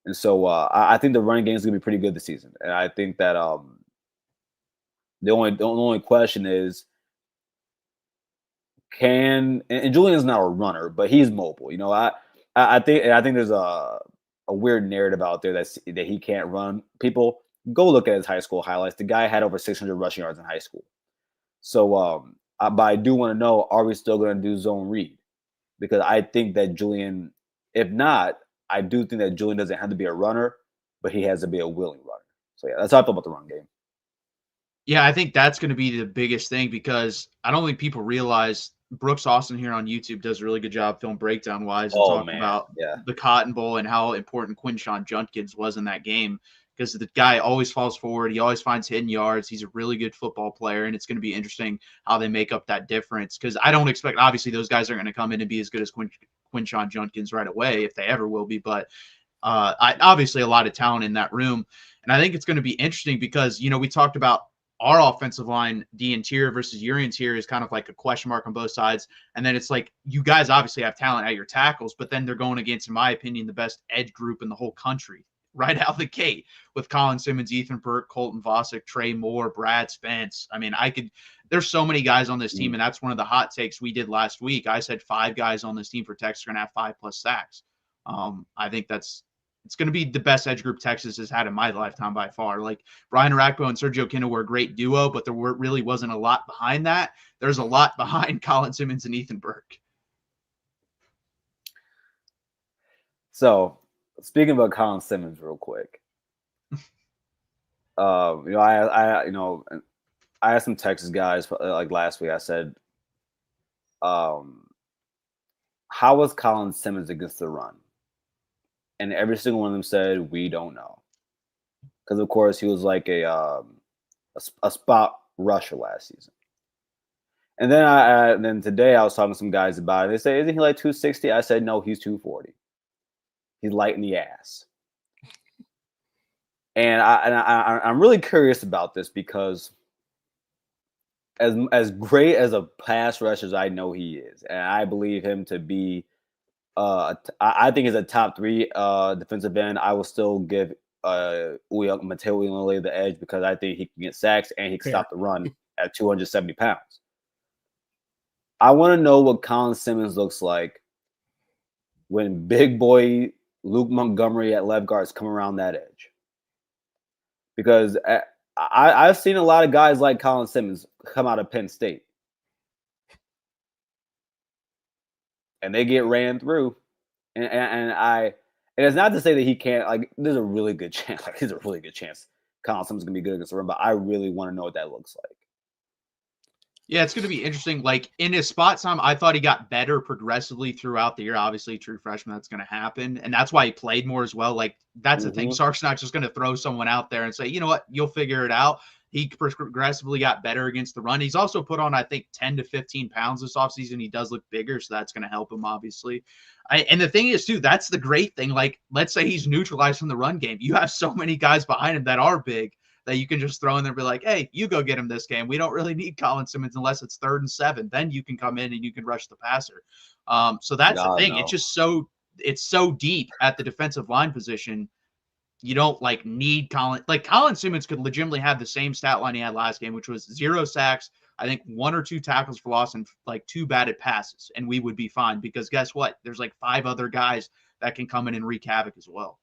And so I think the running game is going to be pretty good this season. And I think that the only question is, and Julian's not a runner, but he's mobile. I think there's a weird narrative out there that he can't run. People go look at his high school highlights. The guy had over 600 rushing yards in high school. So, but I do want to know: are we still going to do zone read? Because I think that Julian, if not, I do think that Julian doesn't have to be a runner, but he has to be a willing runner. So yeah, that's how I feel about the run game. Yeah, I think that's going to be the biggest thing because I don't think people realize Brooks Austin here on YouTube does a really good job film breakdown wise and talking about the Cotton Bowl and how important Quinshon Judkins was in that game because the guy always falls forward. He always finds hidden yards. He's a really good football player, and it's going to be interesting how they make up that difference because I don't expect – obviously those guys aren't going to come in and be as good as Quinshon Judkins right away if they ever will be, but obviously a lot of talent in that room. And I think it's going to be interesting because, we talked about our offensive line, the interior versus your interior is kind of like a question mark on both sides. And then it's like you guys obviously have talent at your tackles, but then they're going against, in my opinion, the best edge group in the whole country right out of the gate with Colin Simmons, Ethan Burke, Colton Vosick, Trey Moore, Brad Spence. I mean, there's so many guys on this team, and that's one of the hot takes we did last week. I said 5 guys on this team for Texas are going to have 5+ sacks. I think it's going to be the best edge group Texas has had in my lifetime by far. Like Brian Arakpo and Sergio Kino were a great duo, but there really wasn't a lot behind that. There's a lot behind Colin Simmons and Ethan Burke. So speaking about Colin Simmons real quick, I asked some Texas guys like last week. I said, how was Colin Simmons against the run? And every single one of them said, we don't know. Because, of course, he was like a spot rusher last season. And then then today I was talking to some guys about it. They say, isn't he like 260? I said, no, he's 240. He's light in the ass. And I'm really curious about this because as great as a pass rusher as I know he is, and I believe him to be, I think he's a top 3 defensive end. I will still give Mateo Uiagalelei the edge because I think he can get sacks and he can stop the run at 270 pounds. I want to know what Colin Simmons looks like when big boy Luke Montgomery at left guards come around that edge. Because I've seen a lot of guys like Colin Simmons come out of Penn State. And they get ran through. And it's not to say that he can't, like, there's a really good chance. Like, there's a really good chance Colin Simmons is going to be good against the run, but I really want to know what that looks like. Yeah, it's going to be interesting. Like, in his spot time, I thought he got better progressively throughout the year. Obviously, true freshman, that's going to happen. And that's why he played more as well. Like, that's the thing. Sark's not just going to throw someone out there and say, you know what, you'll figure it out. He progressively got better against the run. He's also put on, I think, 10 to 15 pounds this offseason. He does look bigger, so that's going to help him, obviously. And the thing is, too, that's the great thing. Like, let's say he's neutralized from the run game. You have so many guys behind him that are big that you can just throw in there and be like, hey, you go get him this game. We don't really need Colin Simmons unless it's 3rd and 7. Then you can come in and you can rush the passer. So that's the thing. No. It's just so deep at the defensive line position. You don't like need Colin. Like Colin Simmons could legitimately have the same stat line he had last game, which was 0 sacks, I think 1 or 2 tackles for loss and like 2 batted passes. And we would be fine because guess what? There's like 5 other guys that can come in and wreak havoc as well.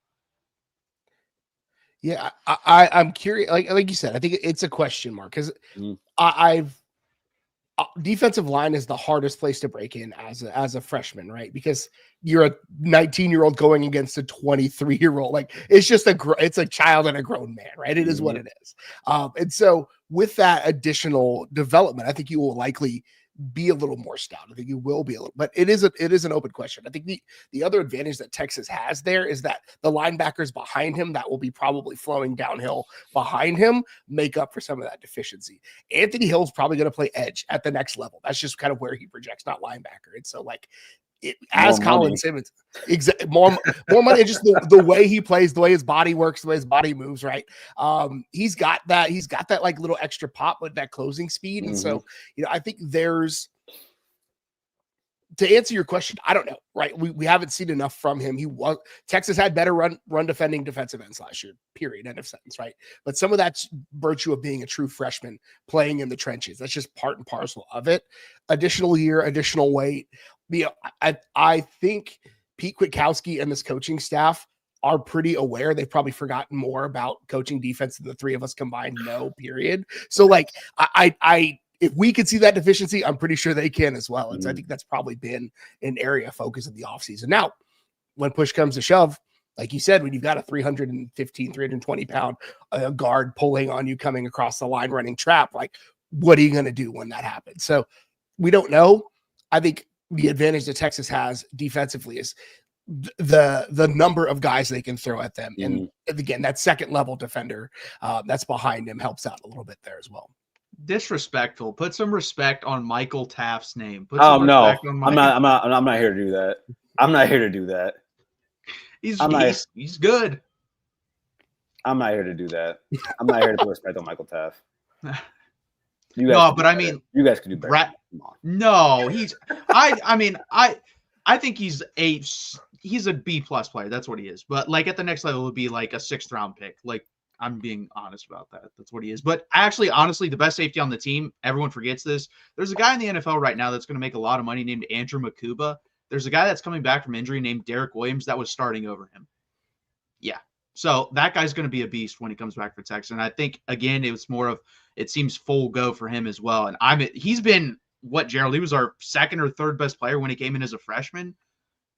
Yeah, I'm curious. Like you said, I think it's a question mark because defensive line is the hardest place to break in as a freshman, right? Because you're a 19-year-old going against a 23-year-old. Like it's just it's a child and a grown man, right? It is what it is. And so with that additional development, I think you will likely be a little more stout. I think you will be a little, but it is an open question. I think the other advantage that Texas has there is that the linebackers behind him that will be probably flowing downhill behind him make up for some of that deficiency. Anthony Hill's probably going to play edge at the next level. That's just kind of where he projects, not linebacker. And so like as Colin Simmons, more money, and just the way he plays, the way his body works, the way his body moves, right? He's got that like little extra pop with that closing speed. And so, I think there's, to answer your question, I don't know, right? We haven't seen enough from him. Texas had better run defending defensive ends last year, period, end of sentence, right? But some of that's virtue of being a true freshman playing in the trenches. That's just part and parcel of it. Additional year, additional weight. I think Pete Kwiatkowski and this coaching staff are pretty aware. They've probably forgotten more about coaching defense than the 3 of us combined know, period. So like if we could see that deficiency, I'm pretty sure they can as well. And so I think that's probably been an area of focus of the offseason. Now, when push comes to shove, like you said, when you've got a 315, 320 pound guard pulling on you coming across the line running trap, like what are you going to do when that happens? So we don't know. I think the advantage that Texas has defensively is the number of guys they can throw at them. And again, that second level defender that's behind him helps out a little bit there as well. Disrespectful. Put some respect on Michael Taft's name. No, I'm not here to do that. I'm not here to do that. He's good. I'm not here to do that. I'm not here to put respect on Michael Taft. You guys can do better. No, I think he's a B+ player. That's what he is. But like at the next level would be like a 6th round pick. Like I'm being honest about that. That's what he is. But actually, honestly, the best safety on the team, everyone forgets this. There's a guy in the NFL right now that's going to make a lot of money named Andrew Makuba. There's a guy that's coming back from injury named Derek Williams that was starting over him. Yeah. So that guy's going to be a beast when he comes back for Texas. And I think, again, it seems full go for him as well. And he's been Gerald? He was our 2nd or 3rd best player when he came in as a freshman.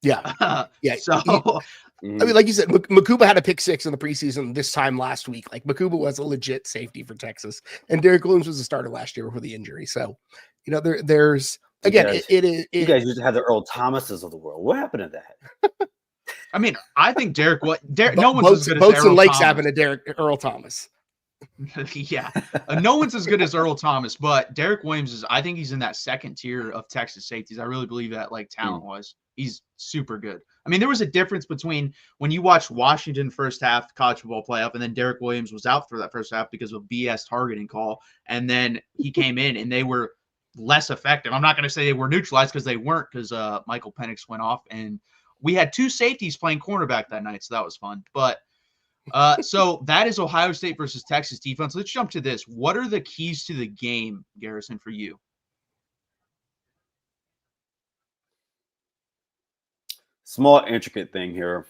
Yeah. Yeah. So I mean, like you said, Makuba had a pick 6 in the preseason this time last week. Like Makuba was a legit safety for Texas, and Derek Williams was a starter last year before the injury. So, there's again, you guys used to have the Earl Thomases of the world. What happened to that? I mean, I think no one's Boats, as good Boats as and Earl Lakes Thomas. happen to Earl Thomas. Yeah, no one's as good as Earl Thomas, but Derek Williams I think he's in that second tier of Texas safeties. I really believe that, like, talent-wise. He's super good. I mean, there was a difference between when you watched Washington first half college football playoff, and then Derek Williams was out for that first half because of a BS targeting call, and then he came in and they were less effective. I'm not going to say they were neutralized because they weren't, because Michael Penix went off, and we had 2 safeties playing cornerback that night, so that was fun. But so that is Ohio State versus Texas defense. Let's jump to this. What are the keys to the game, Garrison, for you? Small, intricate thing here.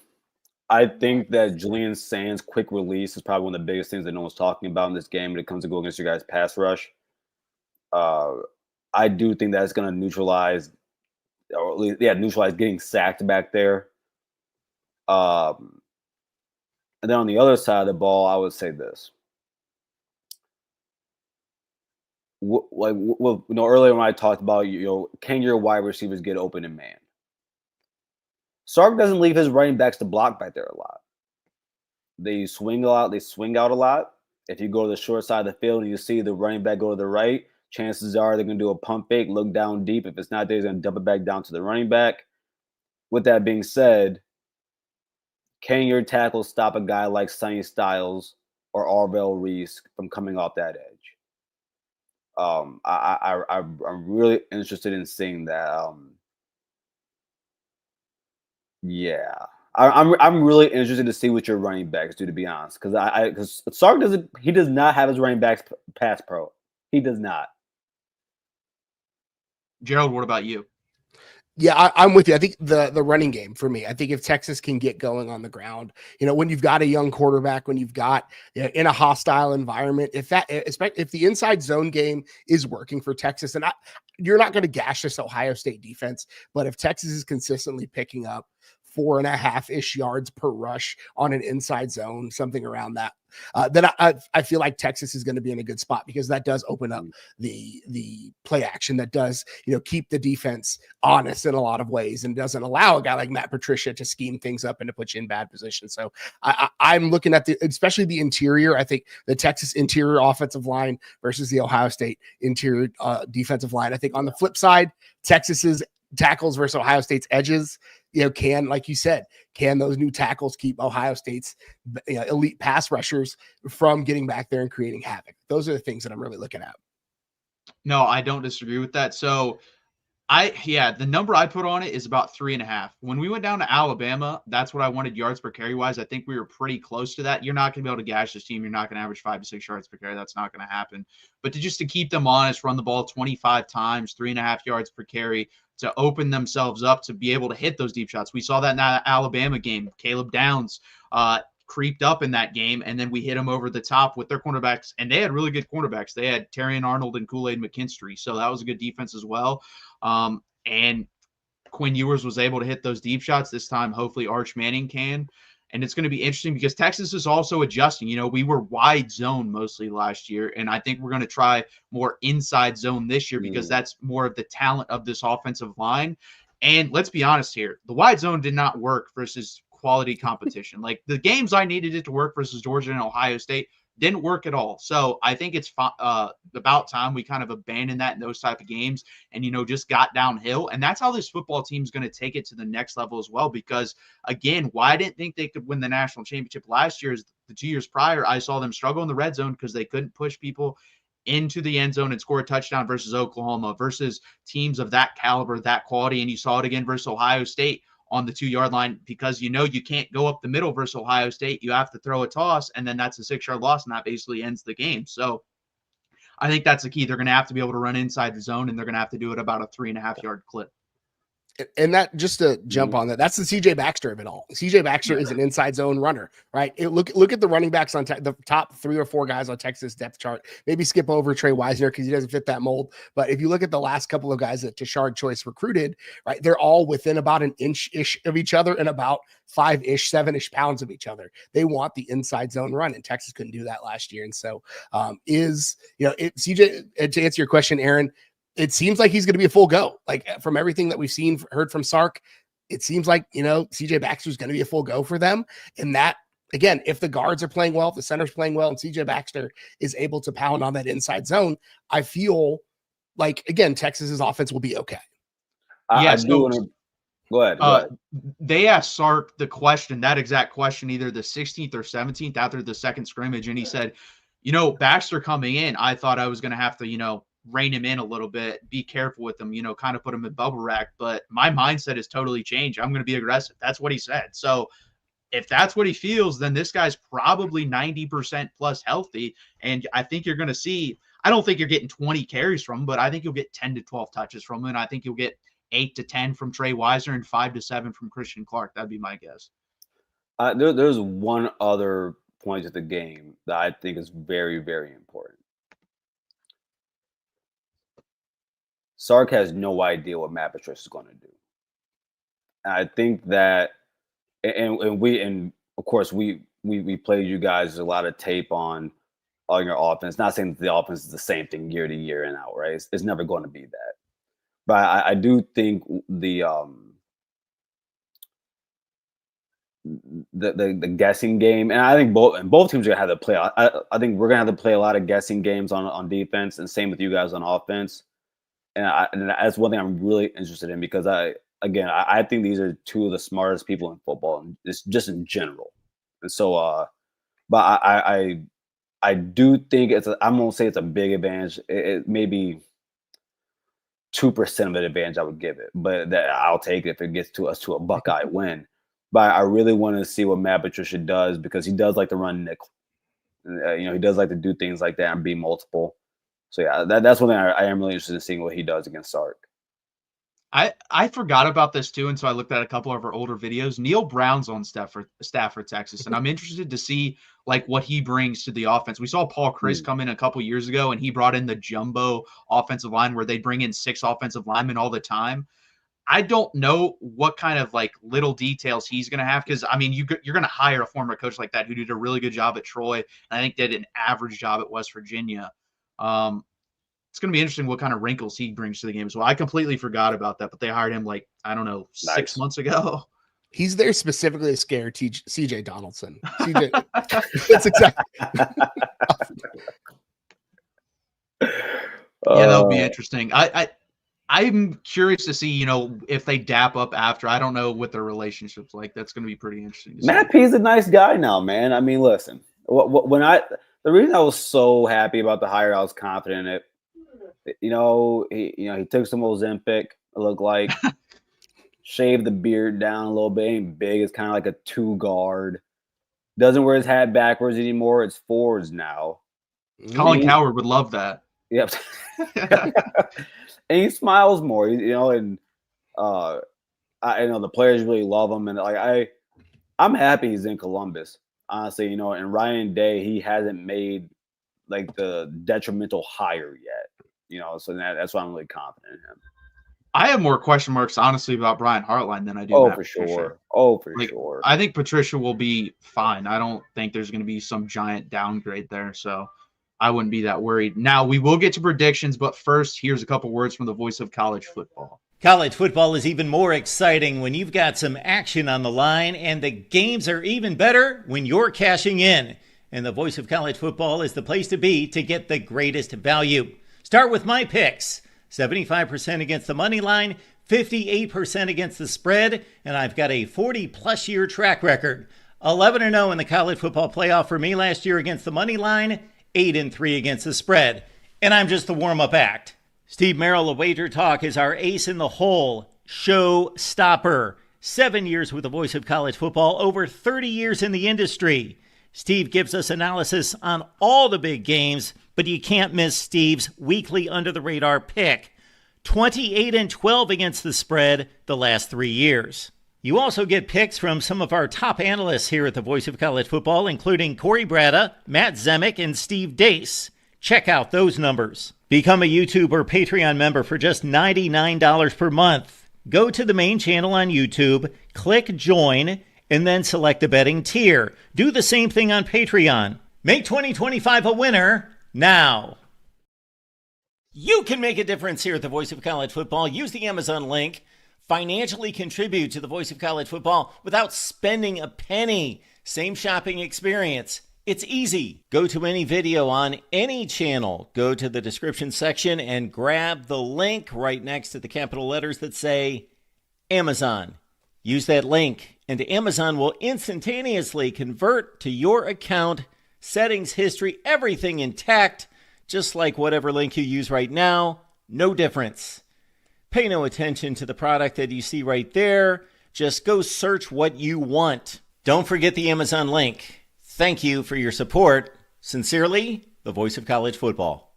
I think that Julian Sands' quick release is probably one of the biggest things that no one's talking about in this game when it comes to go against your guys' pass rush. I do think that's going to neutralize getting sacked back there. And then on the other side of the ball, I would say this. Earlier when I talked about, can your wide receivers get open in man? Sark doesn't leave his running backs to block back there a lot. They swing a lot. They swing out a lot. If you go to the short side of the field and you see the running back go to the right, chances are they're going to do a pump fake, look down deep. If it's not there, he's going to dump it back down to the running back. With that being said, can your tackle stop a guy like Sonny Styles or Arvell Reese from coming off that edge? I'm really interested in seeing that. I'm really interested to see what your running backs do, to be honest, because Sark does not have his running backs pass pro. He does not. Gerald, what about you? Yeah, I'm with you. I think the running game for me, I think if Texas can get going on the ground, when you've got a young quarterback, when you've got in a hostile environment, if the inside zone game is working for Texas, and you're not going to gash this Ohio State defense, but if Texas is consistently picking up 4.5-ish yards per rush on an inside zone, something around that, then I feel like Texas is going to be in a good spot, because that does open up the play action, that does keep the defense honest in a lot of ways, and doesn't allow a guy like Matt Patricia to scheme things up and to put you in bad position. So I'm looking at especially the interior. I think the Texas interior offensive line versus the Ohio State interior defensive line. I think on the flip side, Texas's tackles versus Ohio State's edges, like you said, can those new tackles keep Ohio State's elite pass rushers from getting back there and creating havoc? Those are the things that I'm really looking at. No, I don't disagree with that. So the number I put on it is about 3.5. When we went down to Alabama, that's what I wanted yards per carry wise. I think we were pretty close to that. You're not going to be able to gash this team. You're not going to average 5 to 6 yards per carry. That's not going to happen. But to keep them honest, run the ball 25 times, 3.5 yards per carry, to open themselves up to be able to hit those deep shots. We saw that in that Alabama game. Caleb Downs creeped up in that game, and then we hit them over the top with their cornerbacks, and they had really good cornerbacks. They had Terrion Arnold and Kool-Aid McKinstry, so that was a good defense as well. And Quinn Ewers was able to hit those deep shots this time. Hopefully Arch Manning can. And it's going to be interesting because Texas is also adjusting. We were wide zone mostly last year, and I think we're going to try more inside zone this year because that's more of the talent of this offensive line. And let's be honest here, the wide zone did not work versus quality competition. Like the games I needed it to work versus Georgia and Ohio State didn't work at all. So I think it's about time we kind of abandoned that in those type of games and, just got downhill. And that's how this football team is going to take it to the next level as well. Because, again, why I didn't think they could win the national championship last year is the 2 years prior, I saw them struggle in the red zone because they couldn't push people into the end zone and score a touchdown versus Oklahoma, versus teams of that caliber, that quality. And you saw it again versus Ohio State on the 2-yard line, because you can't go up the middle versus Ohio State. You have to throw a toss, and then that's a 6-yard loss, and that basically ends the game. So I think that's the key. They're going to have to be able to run inside the zone, and they're going to have to do it about a 3.5-yard clip. And that, just to jump on that, that's the CJ Baxter of it all. CJ Baxter is an inside zone runner, right? Look at the running backs on the top 3 or 4 guys on Texas depth chart. Maybe skip over Trey Wisner because he doesn't fit that mold. But if you look at the last couple of guys that Tashard Choice recruited, right, they're all within about an inch-ish of each other and about 5-ish, 7-ish pounds of each other. They want the inside zone run, and Texas couldn't do that last year. And so CJ, to answer your question, Aaron, it seems like he's going to be a full go. Like, from everything that we've seen, heard from Sark, it seems like, CJ Baxter is going to be a full go for them. And that, again, if the guards are playing well, if the center's playing well, and CJ Baxter is able to pound on that inside zone, I feel like, again, Texas's offense will be okay. I do want to go ahead. They asked Sark that exact question, either the 16th or 17th after the second scrimmage. And he said, Baxter coming in, I thought I was going to have to, rein him in a little bit, be careful with him, kind of put him in bubble rack. But my mindset has totally changed. I'm going to be aggressive. That's what he said. So if that's what he feels, then this guy's probably 90% plus healthy. And I think you're going to see, I don't think you're getting 20 carries from him, but I think you'll get 10 to 12 touches from him. And I think you'll get 8 to 10 from Trey Wisner and 5 to 7 from Christian Clark. That'd be my guess. There's one other point of the game that I think is very, very important. Sark has no idea what Matt Patricia is going to do. And I think that, and of course we played you guys a lot of tape on your offense. Not saying that the offense is the same thing year to year and out, right? It's never going to be that. But I do think the guessing game, and I think both teams are gonna have to play. I think we're gonna have to play a lot of guessing games on defense, and same with you guys on offense. And that's one thing I'm really interested in, because I think these are two of the smartest people in football, and it's just in general. And so, but I do think I'm gonna say it's a big advantage. It may be 2% of an advantage I would give it, but that I'll take it if it gets to us to a Buckeye win. But I really want to see what Matt Patricia does, because he does like to run nickel. He does like to do things like that and be multiple. So yeah, that's one thing I am really interested in seeing what he does against Sark. I forgot about this too, and so I looked at a couple of our older videos. Neil Brown's on staff for Texas, and I'm interested to see like what he brings to the offense. We saw Paul Chris come in a couple years ago, and he brought in the jumbo offensive line where they bring in 6 offensive linemen all the time. I don't know what kind of like little details he's going to have, because I mean you're going to hire a former coach like that who did a really good job at Troy, and I think did an average job at West Virginia. It's going to be interesting what kind of wrinkles he brings to the game. So I completely forgot about that, but they hired him like, I don't know, 6 months ago. He's there specifically to scare CJ Donaldson. CJ, that's exactly. Yeah, that'll be interesting. I'm curious to see, if they dap up after. I don't know what their relationship's like. That's going to be pretty interesting. Matt P's a nice guy now, man. I mean, listen, the reason I was so happy about the hire, I was confident in it. He took some Ozempic, it looked like, shaved the beard down a little bit, ain't big. It's kind of like a 2 guard. Doesn't wear his hat backwards anymore. It's forwards now. Colin Cowherd would love that. Yep. And he smiles more, and I know the players really love him, and like I'm happy he's in Columbus, honestly. And Ryan Day, he hasn't made like the detrimental hire yet, so that's why I'm really confident in him. I have more question marks, honestly, about Brian Hartline than I do. Oh, for sure. Sure. I think Patricia will be fine. I don't think there's going to be some giant downgrade there, so I wouldn't be that worried. Now, we will get to predictions, but first, here's a couple words from the voice of college football. College football is even more exciting when you've got some action on the line, and the games are even better when you're cashing in. And the voice of college football is the place to be to get the greatest value. Start with my picks. 75% against the money line, 58% against the spread, and I've got a 40-plus year track record. 11-0 in the college football playoff for me last year against the money line, 8-3 against the spread. And I'm just the warm-up act. Steve Merrill of Wager Talk is our ace in the hole, show stopper. 7 years with the voice of college football, over 30 years in the industry. Steve gives us analysis on all the big games, but you can't miss Steve's weekly under-the-radar pick. 28-12 against the spread the last 3 years. You also get picks from some of our top analysts here at the Voice of College Football, including Corey Bratta, Matt Zemek, and Steve Dace. Check out those numbers. Become a YouTube or Patreon member for just $99 per month. Go to the main channel on YouTube, click join, and then select the betting tier. Do the same thing on Patreon. Make 2025 a winner now. You can make a difference here at the Voice of College Football. Use the Amazon link. Financially contribute to the Voice of College Football without spending a penny. Same shopping experience. It's easy. Go to any video on any channel. Go to the description section and grab the link right next to the capital letters that say Amazon. Use that link and Amazon will instantaneously convert to your account, settings, history, everything intact, just like whatever link you use right now. No difference. Pay no attention to the product that you see right there. Just go search what you want. Don't forget the Amazon link. Thank you for your support. Sincerely, the Voice of College Football.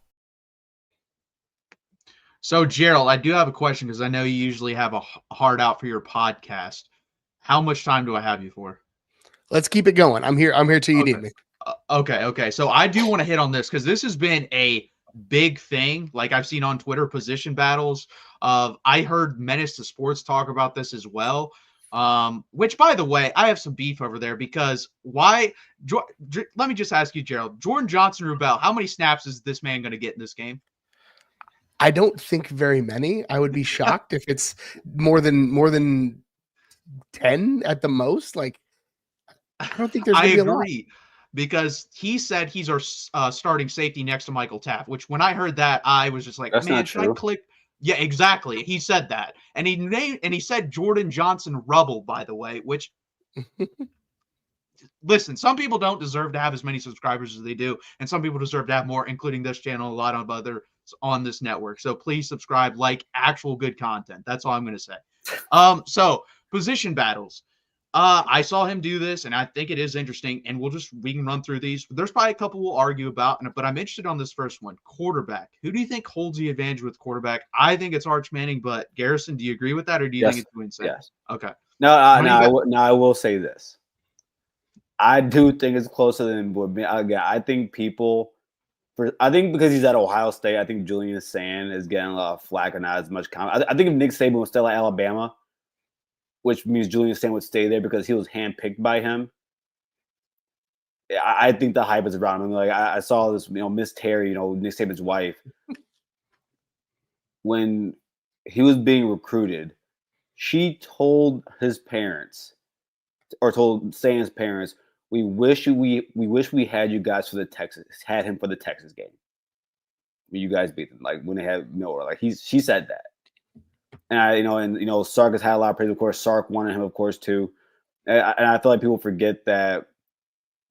So, Gerald, I do have a question because I know you usually have a hard out for your podcast. How much time do I have you for? Let's keep it going. I'm here till you need me. Okay. So I do want to hit on this because this has been a big thing. Like I've seen on Twitter, position battles. I heard Menace to Sports talk about this as well. Which, by the way, I have some beef over there because why? Let me just ask you, Gerald. Jordan Johnson-Rubel, how many snaps is this man going to get in this game? I don't think very many. I would be shocked if it's more than 10 at the most. Like, I don't think there's. I agree because he said he's our starting safety next to Michael Taft. Which, when I heard that, I was just like, That's man, not should true. I click? Yeah, exactly. He said that, and he said Jordan Johnson Rubble, by the way. Which, listen, some people don't deserve to have as many subscribers as they do, and some people deserve to have more, including this channel, a lot of others on this network. So please subscribe, like actual good content. That's all I'm going to say. So position battles. I saw him do this, and I think it is interesting, and we can run through these. There's probably a couple we'll argue about, but I'm interested on this first one. Quarterback. Who do you think holds the advantage with quarterback? I think it's Arch Manning, but Garrison, do you agree with that, or do you think it's too insane? Yes. Okay. No, I will say this. I do think it's closer than would be. Again, I think because he's at Ohio State, I think Julian Sand is getting a lot of flack and not as much comment. I think if Nick Saban was still at Alabama, which means Julian Sand would stay there because he was handpicked by him. I think the hype is around him. Like I saw this, Miss Terry, Nick Saban's wife, when he was being recruited, she told his parents, or told Sand's parents, we wish we had you guys had him for the Texas game. When you guys beat them, like when they had Miller, like she said that. And Sark has had a lot of praise. Of course, Sark wanted him, of course, too. And I feel like people forget that,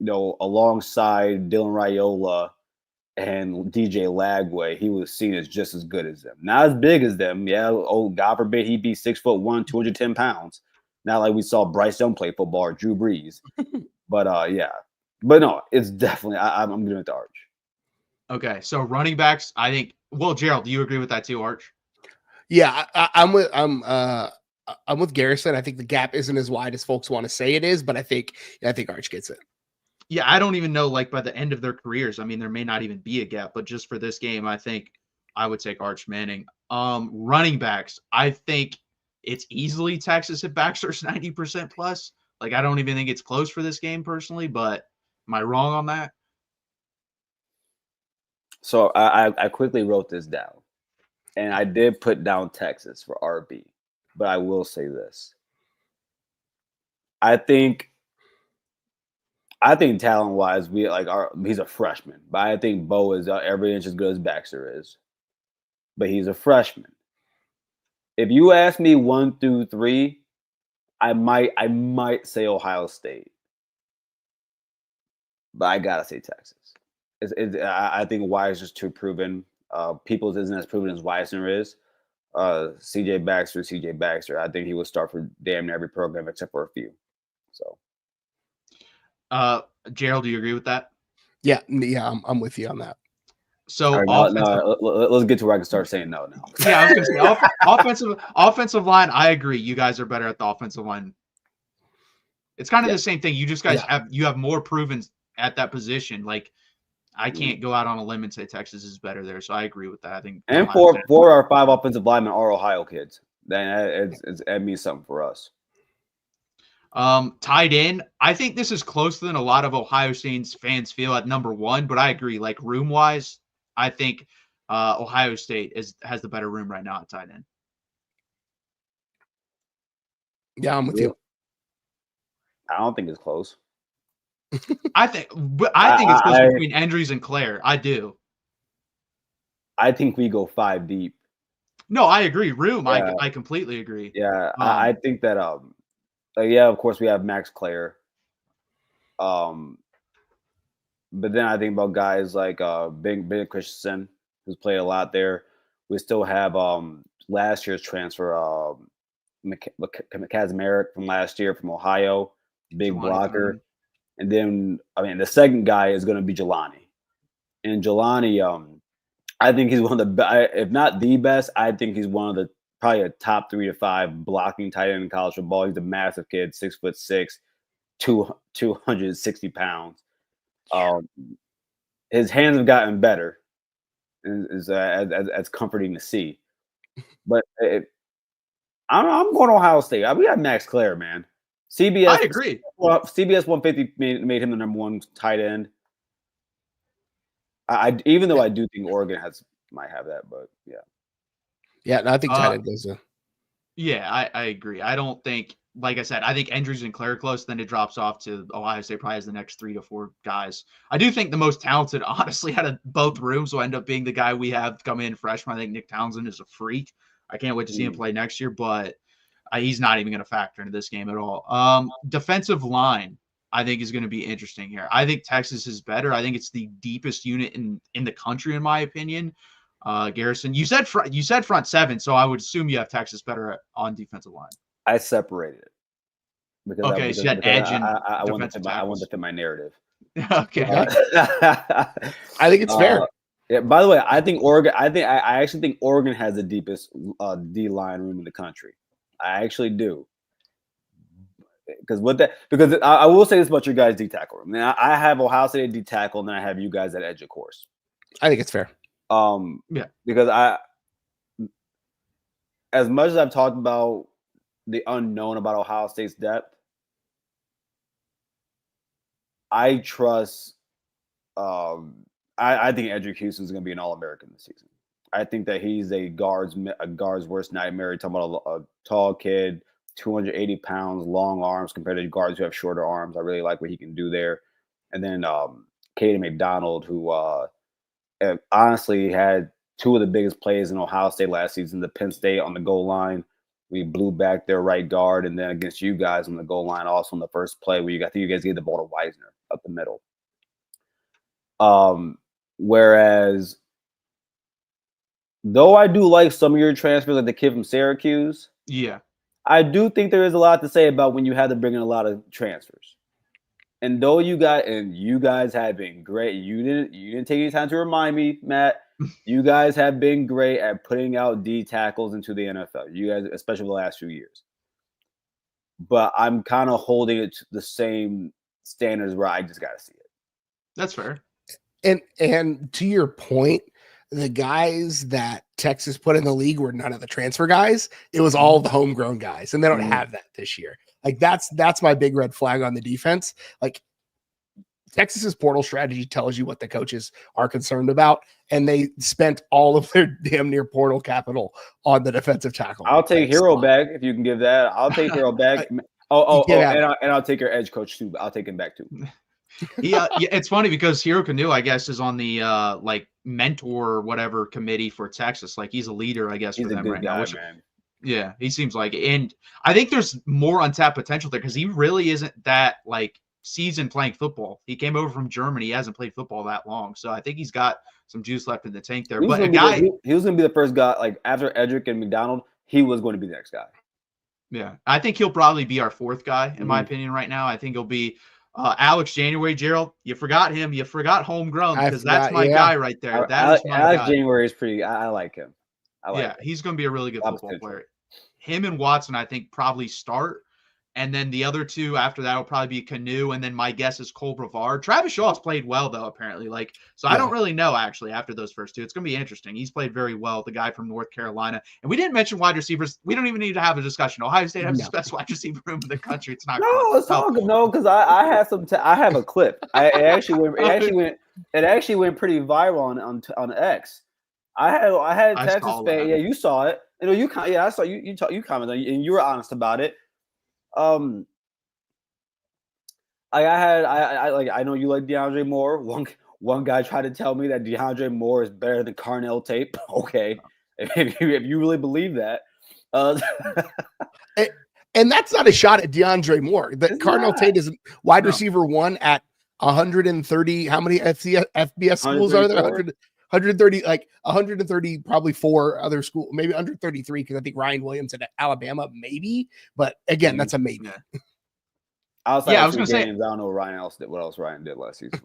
alongside Dylan Raiola and DJ Lagway, he was seen as just as good as them. Not as big as them. Yeah. Oh, God forbid he'd be 6'1", 210 pounds. Not like we saw Bryce Young play football or Drew Brees. But yeah. But no, it's definitely I'm giving it to Arch. Okay. So running backs, I think. Well, Gerald, do you agree with that too, Arch? Yeah, I'm with Garrison. I think the gap isn't as wide as folks want to say it is, but I think Arch gets it. Yeah, I don't even know, like, by the end of their careers. I mean, there may not even be a gap, but just for this game, I think I would take Arch Manning. Running backs, I think it's easily Texas if Baxter's 90% plus. Like, I don't even think it's close for this game personally, but am I wrong on that? So I quickly wrote this down. And I did put down Texas for RB, but I will say this. I think talent-wise, he's a freshman, but I think Bo is every inch as good as Baxter is. But he's a freshman. If you ask me 1 through 3, I might say Ohio State, but I gotta say Texas. I think Wise is too proven. Peoples isn't as proven as Weissner is. CJ Baxter. I think he will start for damn near every program except for a few. So, Gerald, do you agree with that? Yeah, I'm with you on that. So right, let's get to where I can start saying no now. Yeah, I was gonna say offensive line. I agree. You guys are better at the offensive line. It's kind of the same thing. You just guys have more proven at that position. Like I can't go out on a limb and say Texas is better there. So I agree with that. I think and 4 or 5 offensive linemen are Ohio kids. Then it means something for us. Tied in. I think this is closer than a lot of Ohio State's fans feel at number 1, but I agree. Like room wise, I think Ohio State has the better room right now at tight end. Yeah, I'm with you. I don't think it's close. I think it's close between Andrews and Claire. I do. I think we go 5 deep. No, I agree. Room, I completely agree. Yeah, I think that of course we have Max Claire. But then I think about guys like Ben Christensen, who's played a lot there. We still have last year's transfer, Kazmarek from last year from Ohio, big Jelani blocker. Thornton. And then the second guy is going to be Jelani. And Jelani, I think he's one of the if not the best, I think he's one of the probably a top 3 to 5 blocking tight end in college football. He's a massive kid, 6'6", 260 pounds. His hands have gotten better, as comforting to see. But I don't know. I'm going to Ohio State. We got Max Claire, man. CBS. I agree. Well, CBS 150 made him the number 1 tight end. Even though I do think Oregon might have that, but yeah. Yeah, no, I think tight end goes in. Yeah, I agree. I don't think, like I said, I think Andrews and Claire close, then it drops off to Ohio State probably as the next 3 to 4 guys. I do think the most talented, honestly, out of both rooms will end up being the guy we have come in freshman. I think Nick Townsend is a freak. I can't wait to see him play next year, but he's not even going to factor into this game at all. Defensive line, I think, is going to be interesting here. I think Texas is better. I think it's the deepest unit in the country, in my opinion. Garrison, you said front 7, so I would assume you have Texas better on defensive line. I separated it. So you had edge and I wanted to fit my narrative. Okay. I think it's fair. Yeah. By the way, I think Oregon. I actually think Oregon has the deepest D line room in the country. I actually do. Because I will say this about your guys' D tackle room. I have Ohio State at D tackle, and then I have you guys at edge, of course. I think it's fair. Because as much as I've talked about the unknown about Ohio State's depth, I trust. I think Edric Houston is going to be an All-American this season. I think that he's a guard's worst nightmare. You're talking about a tall kid, 280 pounds, long arms compared to guards who have shorter arms. I really like what he can do there. And then Caden McDonald, who honestly had 2 of the biggest plays in Ohio State last season. The Penn State on the goal line, we blew back their right guard, and then against you guys on the goal line, also in the first play, where I think you guys gave the ball to Wisner up the middle. Whereas, though I do like some of your transfers, like the kid from Syracuse, I do think there is a lot to say about when you had to bring in a lot of transfers. And though you guys have been great, you didn't take any time to remind me, Matt. You guys have been great at putting out D tackles into the NFL. You guys, especially the last few years. But I'm kind of holding it to the same standards where I just got to see it. That's fair. And to your point, the guys that Texas put in the league were none of the transfer guys. It was all the homegrown guys, and they don't have that this year. Like that's my big red flag on the defense. Like Texas's portal strategy tells you what the coaches are concerned about, and they spent all of their damn near portal capital on the defensive tackle. I'll take Hero back if you can give that. I'll take Hero back. And I'll take your edge coach too. I'll take him back too. Yeah, it's funny because Hero Canoe, I guess, is on the like mentor or whatever committee for Texas. Like he's a leader, I guess, for them right now. Man. Yeah, he seems like it. And I think there's more untapped potential there because he really isn't that like seasoned playing football. He came over from Germany. He hasn't played football that long. So I think he's got some juice left in the tank there. But he was going to be the first guy, like after Edric and McDonald, he was going to be the next guy. Yeah, I think he'll probably be our 4th guy, in my opinion, right now. I think he'll be Alex January, Gerald, you forgot him. You forgot homegrown because that's my yeah. guy right there. That is my Alex guy. January is pretty. I like him. He's going to be a really good football player. Him and Watson, I think, probably start. And then the other two after that will probably be Canu. And then my guess is Cole Brevard. Travis Shaw's played well, though, apparently. I don't really know, actually, after those first two. It's going to be interesting. He's played very well, the guy from North Carolina. And we didn't mention wide receivers. We don't even need to have a discussion. Ohio State has the best wide receiver room in the country. It's not it's all good. No, because I had I have a clip. It actually went pretty viral on X. I had Texas fan. Yeah, you saw it. I saw you commented on it, and you were honest about it. I know you like DeAndre Moore. One guy tried to tell me that DeAndre Moore is better than Carnell Tate. Okay, if you really believe that, and that's not a shot at DeAndre Moore. That Carnell Tate is wide receiver 1 at 130. How many FBS schools are there? 130, like 130, probably 4 other schools, maybe 133, because I think Ryan Williams at Alabama, maybe. But again, that's a maybe. I was going to say, I don't know what else Ryan did last season.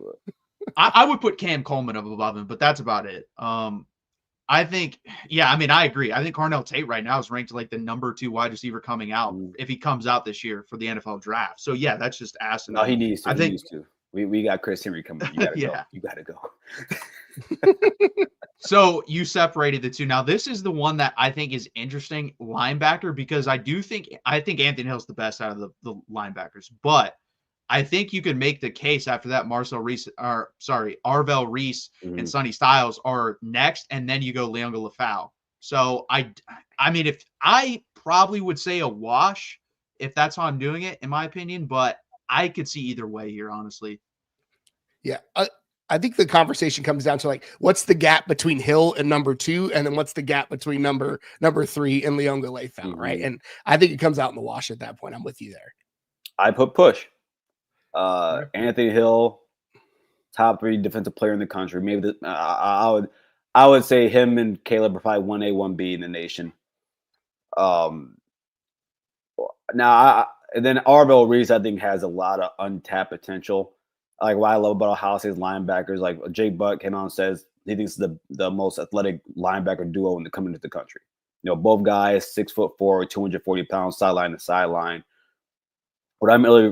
I would put Cam Coleman up above him, but that's about it. I think, I agree. I think Carnell Tate right now is ranked like the number 2 wide receiver coming out if he comes out this year for the NFL draft. So that's just asking. No, he needs to. We got Chris Henry coming. You gotta go. You gotta go. So you separated the two. Now this is the one that I think is interesting, linebacker, because I think Anthony Hill's the best out of the linebackers, but I think you could make the case after that Arvell Reese and Sonny Styles are next, and then you go Leonga Lafau. So I mean, if I probably would say a wash if that's how I'm doing it, in my opinion, but I could see either way here, honestly. Yeah. I think the conversation comes down to like, what's the gap between Hill and number 2, and then what's the gap between number 3 and Leonga Lafau, right? And I think it comes out in the wash at that point. I'm with you there. I put push. Anthony Hill, top 3 defensive player in the country. Maybe I would say him and Caleb are probably 1A, 1B in the nation. Now and then Arvell Reese, I think, has a lot of untapped potential. Like what I love about Ohio State's linebackers, like Jay Buck came out and says he thinks the most athletic linebacker duo in the coming into the country. Both guys 6'4", 240 pounds, sideline to sideline. What I'm really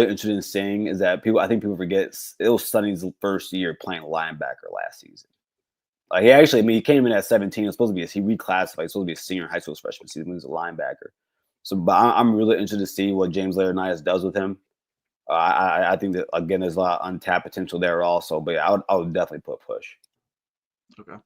interested in seeing is that I think people forget it was Sonny's first year playing linebacker last season. He came in at 17. It was supposed to be he reclassified. It's supposed to be a senior in high school freshman season when he was a linebacker. So, but I'm really interested to see what James Laurinaitis does with him. I think that, again, there's a lot of untapped potential there also. But I would definitely put push. Okay.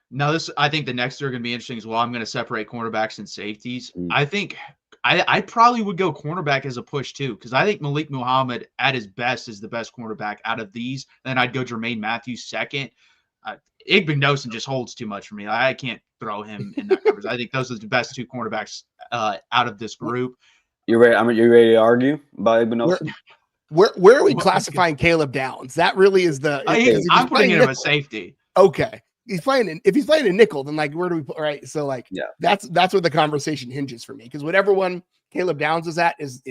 Now, I think the next two are going to be interesting as well. I'm going to separate cornerbacks and safeties. I think I probably would go cornerback as a push too, because I think Malik Muhammad at his best is the best cornerback out of these. Then I'd go Jermaine Matthews second. Igbenogson just holds too much for me. I can't throw him in that coverage. I think those are the best 2 cornerbacks out of this group. You ready? You ready to argue about Igbenogson? Where are we classifying Caleb Downs? That really is I'm putting him as safety. Okay. If he's playing a nickel, then like where do we put, right? So like that's where the conversation hinges for me, because whatever one Caleb Downs is at is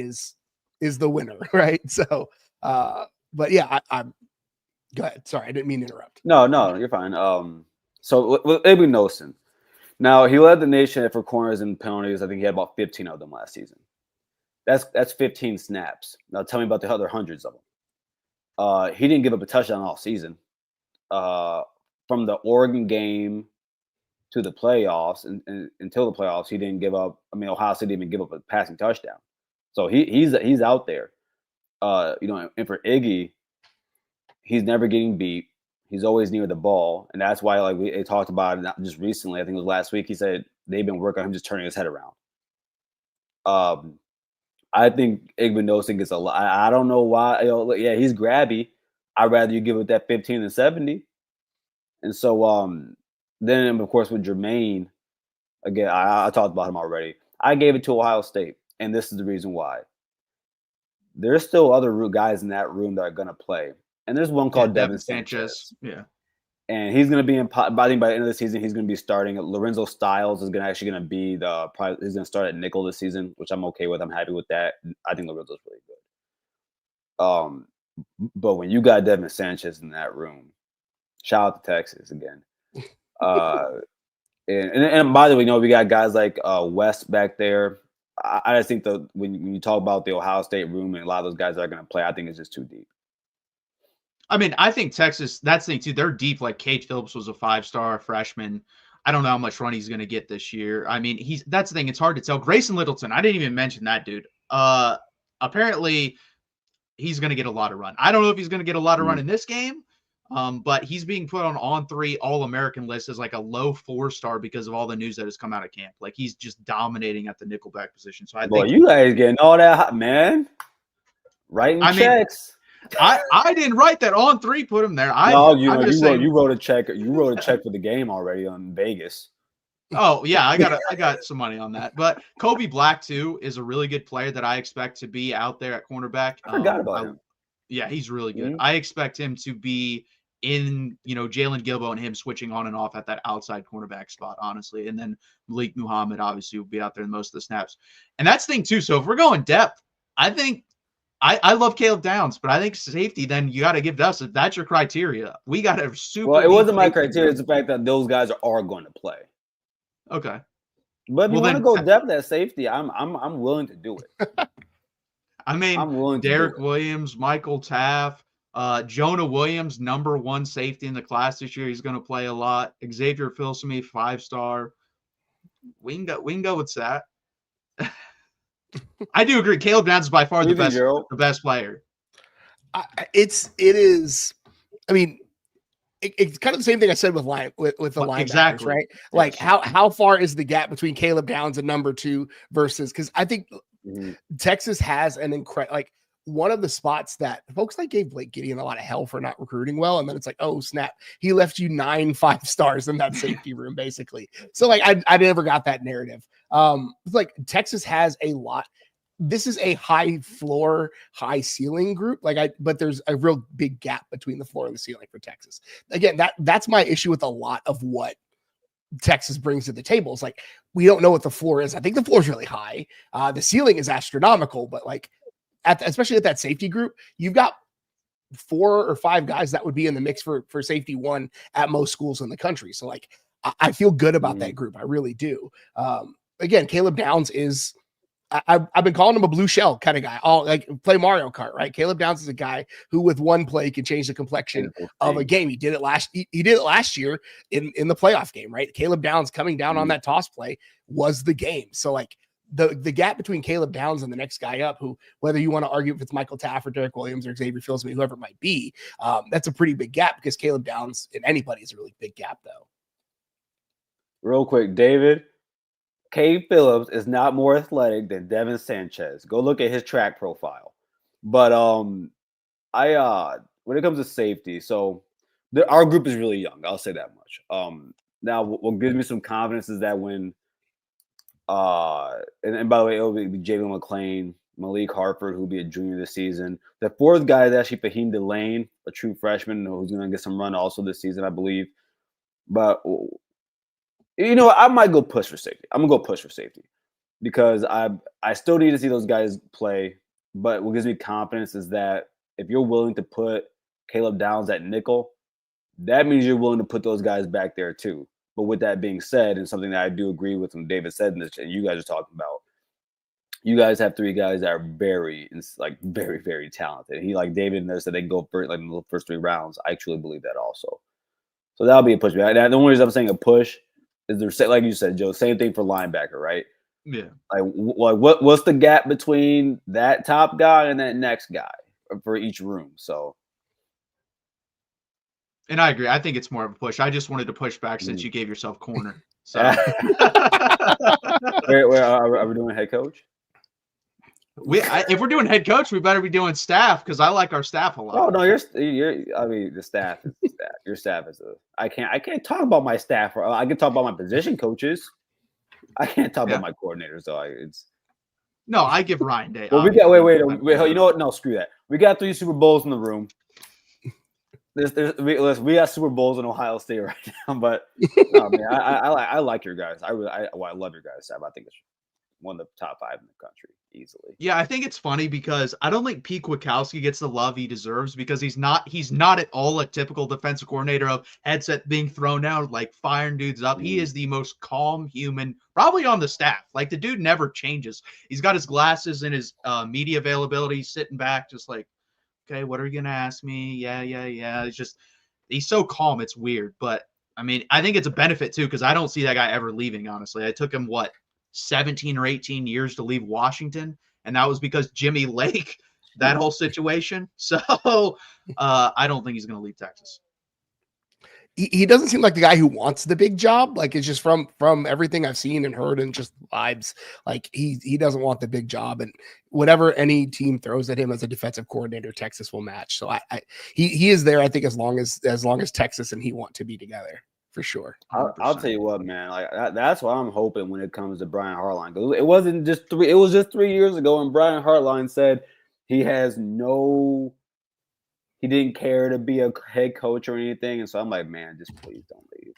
the winner, right? So but yeah, I'm go ahead. Sorry, I didn't mean to interrupt. No, you're fine. So with Igbenogson, now he led the nation for corners and penalties. I think he had about 15 of them last season. That's 15 snaps. Now tell me about the other hundreds of them. He didn't give up a touchdown all season. From the Oregon game to the playoffs and until the playoffs, he didn't give up. I mean, Ohio State didn't even give up a passing touchdown. So he's out there. And for Iggy, he's never getting beat. He's always near the ball, and that's why we talked about it not just recently. I think it was last week. He said they've been working on him just turning his head around. I think Igbenogson gets a lot. I don't know why. He's grabby. I'd rather you give it that 15 than 70. And so then, of course, with Jermaine, again, I talked about him already. I gave it to Ohio State, and this is the reason why. There's still other guys in that room that are going to play. And there's one called Devin Sanchez. Yeah. And he's going to be I think by the end of the season, he's going to be starting. Lorenzo Styles is he's going to start at nickel this season, which I'm okay with. I'm happy with that. I think Lorenzo's really good. But when you got Devin Sanchez in that room, shout out to Texas again. And by the way, we got guys like West back there. I just think when you talk about the Ohio State room and a lot of those guys that are going to play, I think it's just too deep. I mean, I think Texas, that's the thing too. They're deep. Like Cade Phillips was a 5-star freshman. I don't know how much run he's going to get this year. I mean, that's the thing. It's hard to tell. Grayson Littleton, I didn't even mention that dude. Apparently he's going to get a lot of run. I don't know if he's going to get a lot of run in this game, but he's being put on 3 All-American list as like a low 4-star because of all the news that has come out of camp. Like he's just dominating at the nickelback position. So I think you guys getting all that hot, man. Writing checks. I didn't write that on 3. Put him there. You wrote a check. You wrote a check for the game already on Vegas. Oh yeah, I got some money on that. But Kobe Black too is a really good player that I expect to be out there at cornerback. I forgot about him. Yeah, he's really good. I expect him to be in, Jalen Gilbo and him switching on and off at that outside cornerback spot, honestly. And then Malik Muhammad obviously will be out there in most of the snaps. And that's the thing too. So if we're going depth, I think I love Caleb Downs, but I think safety, then you got to give us, if that's your criteria, we got to super. Well, it wasn't my criteria. It's the fact that those guys are going to play. Okay. But if you want to go depth at safety, I'm willing to do it. I mean, Derek Williams, Michael Taft, Jonah Williams, number 1 safety in the class this year. He's going to play a lot. Xavier Filsaime, 5-star. We can go with that. I do agree. Caleb Downs is by far the best player. It is. I mean, it's kind of the same thing I said with the linebackers, exactly. Right? Like how far is the gap between Caleb Downs and number 2 versus? Because I think Texas has an incredible, like, one of the spots that folks like gave Blake Gideon a lot of hell for not recruiting well, and then it's like, oh snap, he left you 9 5-stars in that safety room, basically. So like I never got that narrative. It's like Texas has a lot. This is a high floor, high ceiling group. But there's a real big gap between the floor and the ceiling for Texas. Again, that's my issue with a lot of what Texas brings to the table. It's like, we don't know what the floor is. I think the floor is really high. The ceiling is astronomical, but like especially at that safety group, you've got 4 or 5 guys that would be in the mix for safety 1 at most schools in the country. So like, I feel good about that group. I really do. Again, Caleb Downs is, I've been calling him a blue shell kind of guy. All like play Mario Kart, right? Caleb Downs is a guy who with one play can change the complexion of a game. He did it last year in the playoff game, right? Caleb Downs coming down on that toss play was the game. So like the gap between Caleb Downs and the next guy up, who, whether you want to argue if it's Michael Taft or Derek Williams or Xavier Filsaime, whoever it might be, that's a pretty big gap, because Caleb Downs in anybody is a really big gap though. Real quick, David. Cade Phillips is not more athletic than Devin Sanchez. Go look at his track profile. But when it comes to safety, so our group is really young. I'll say that much. Now, what gives me some confidence is that when and by the way, it'll be Jalen McClain, Malik Harford, who'll be a junior this season. The 4th guy is actually Fahim Delane, a true freshman who's going to get some run also this season, I believe. But I might go push for safety. I'm gonna go push for safety because I still need to see those guys play. But what gives me confidence is that if you're willing to put Caleb Downs at nickel, that means you're willing to put those guys back there too. But with that being said, and something that I do agree with when David said this, and you guys are talking about, you guys have 3 guys that are very, very talented. David said they go for in the first 3 rounds. I truly believe that also. So that'll be a push. The only reason I'm saying a push is there, like you said, Joe, same thing for linebacker, right? Yeah. What's the gap between that top guy and that next guy for each room? So. And I agree. I think it's more of a push. I just wanted to push back since you gave yourself corner. So. Where are we doing head coach? If we're doing head coach, we better be doing staff, because I like our staff a lot. Oh no, the staff is the staff. Your staff is I can't talk about my staff. I can talk about my position coaches. I can't talk about my coordinators though. No, I give Ryan Day. Well, we got wait. You know what? No, screw that. We got 3 Super Bowls in the room. We got Super Bowls in Ohio State right now, but no, man, I like your guys. I love your guys' staff. I think it's one of the top 5 in the country easily. Yeah, I think it's funny because I don't think Pete Kwiatkowski gets the love he deserves because he's not at all a typical defensive coordinator of headset being thrown out, like firing dudes up. He is the most calm human probably on the staff. Like the dude never changes. He's got his glasses and his media availability, sitting back just like, okay, what are you going to ask me? Yeah. He's so calm. It's weird. But I mean, I think it's a benefit too because I don't see that guy ever leaving, honestly. I took him, 17 or 18 years to leave Washington. And that was because Jimmy Lake, that whole situation. So I don't think he's going to leave Texas. He doesn't seem like the guy who wants the big job. Like it's just from everything I've seen and heard and just vibes. Like he doesn't want the big job, and whatever any team throws at him as a defensive coordinator, Texas will match. So he is there. I think as long as Texas and he want to be together. For sure. I'll tell you what, man. Like that's what I'm hoping when it comes to Brian Hartline. It wasn't just 3. It was just 3 years ago, and Brian Hartline said he didn't care to be a head coach or anything. And so I'm like, man, just please don't leave.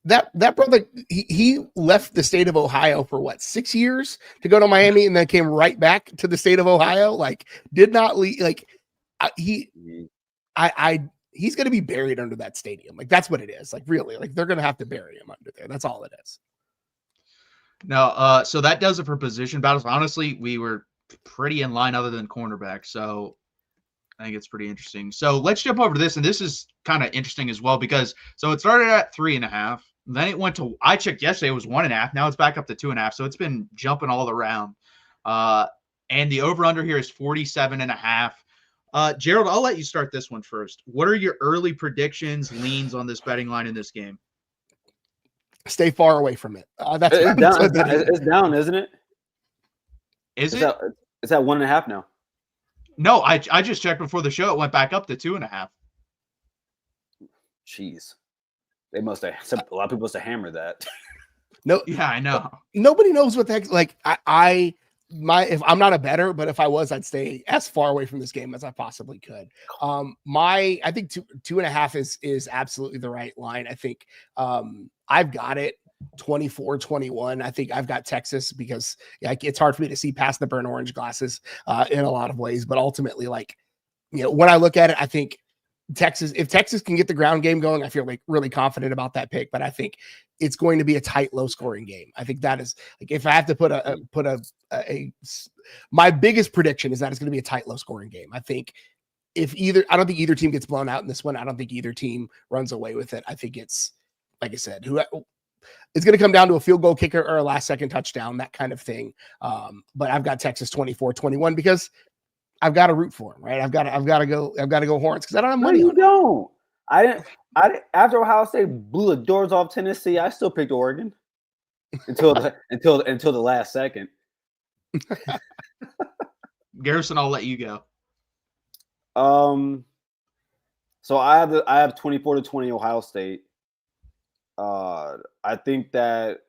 That brother, he left the state of Ohio for 6 years to go to Miami, and then came right back to the state of Ohio. Like, did not leave. Like, he's going to be buried under that stadium. Like, that's what it is. Like, really, like they're going to have to bury him under there. That's all it is. No, so that does it for position battles. Honestly, we were pretty in line other than cornerback. So I think it's pretty interesting. So let's jump over to this. And this is kind of interesting as well because so it started at 3.5. Then it went to, I checked yesterday, it was 1.5. Now it's back up to 2.5. So it's been jumping all around. And the over under here is 47.5. Gerald, I'll let you start this one first. What are your early predictions, leans on this betting line in this game? Stay far away from it. That's it's down, isn't it? It's it? It's at 1.5 now. No, I just checked before the show. It went back up to 2.5. Jeez, they must have. A lot of people must have hammered that. No, yeah, I know. Nobody knows what the heck. Like if I'm not a bettor, but if I was, I'd stay as far away from this game as I possibly could. I think 2.5 is absolutely the right line. I think I've got it 24-21. I think I've got Texas because it's hard for me to see past the burnt orange glasses in a lot of ways. But ultimately, when I look at it, I think if Texas can get the ground game going, I feel like really confident about that pick. But I think it's going to be a tight, low scoring game. I think that is if I have to put my biggest prediction is that it's going to be a tight, low scoring game. I think I don't think either team gets blown out in this one. I don't think either team runs away with it. I think it's, like I said, it's going to come down to a field goal kicker or a last second touchdown, that kind of thing. But I've got Texas 24-21 because I've got to root for them, right? I've got to go Horns because I don't have money. You don't. I didn't. After Ohio State blew the doors off Tennessee, I still picked Oregon until the last second. Garrison, I'll let you go. So I have 24-20 Ohio State. I think that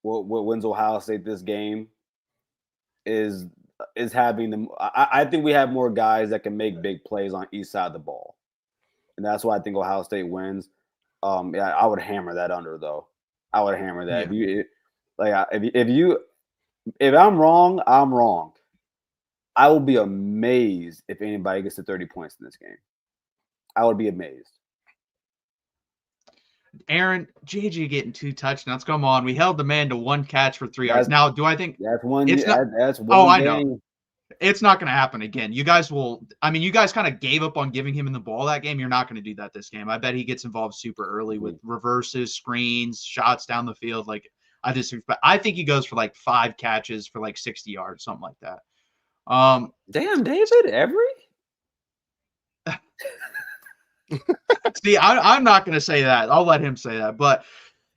what wins Ohio State this game is having them. I think we have more guys that can make big plays on each side of the ball, and that's why I think Ohio State wins. Yeah, I would hammer that under though. I would hammer that. Yeah. If I'm wrong, I'm wrong. I will be amazed if anybody gets to 30 points in this game. I would be amazed. Aaron, JJ getting 2 touchdowns. Come on. We held the man to 1 catch for 3 yards. Now, do I think that's one? That's one. Oh, I know. It's not going to happen again. You guys you guys kind of gave up on giving him the ball that game. You're not going to do that this game. I bet he gets involved super early with reverses, screens, shots down the field. I think he goes for 5 catches for 60 yards, something like that. Damn, David, Every? See, I'm not going to say that. I'll let him say that. But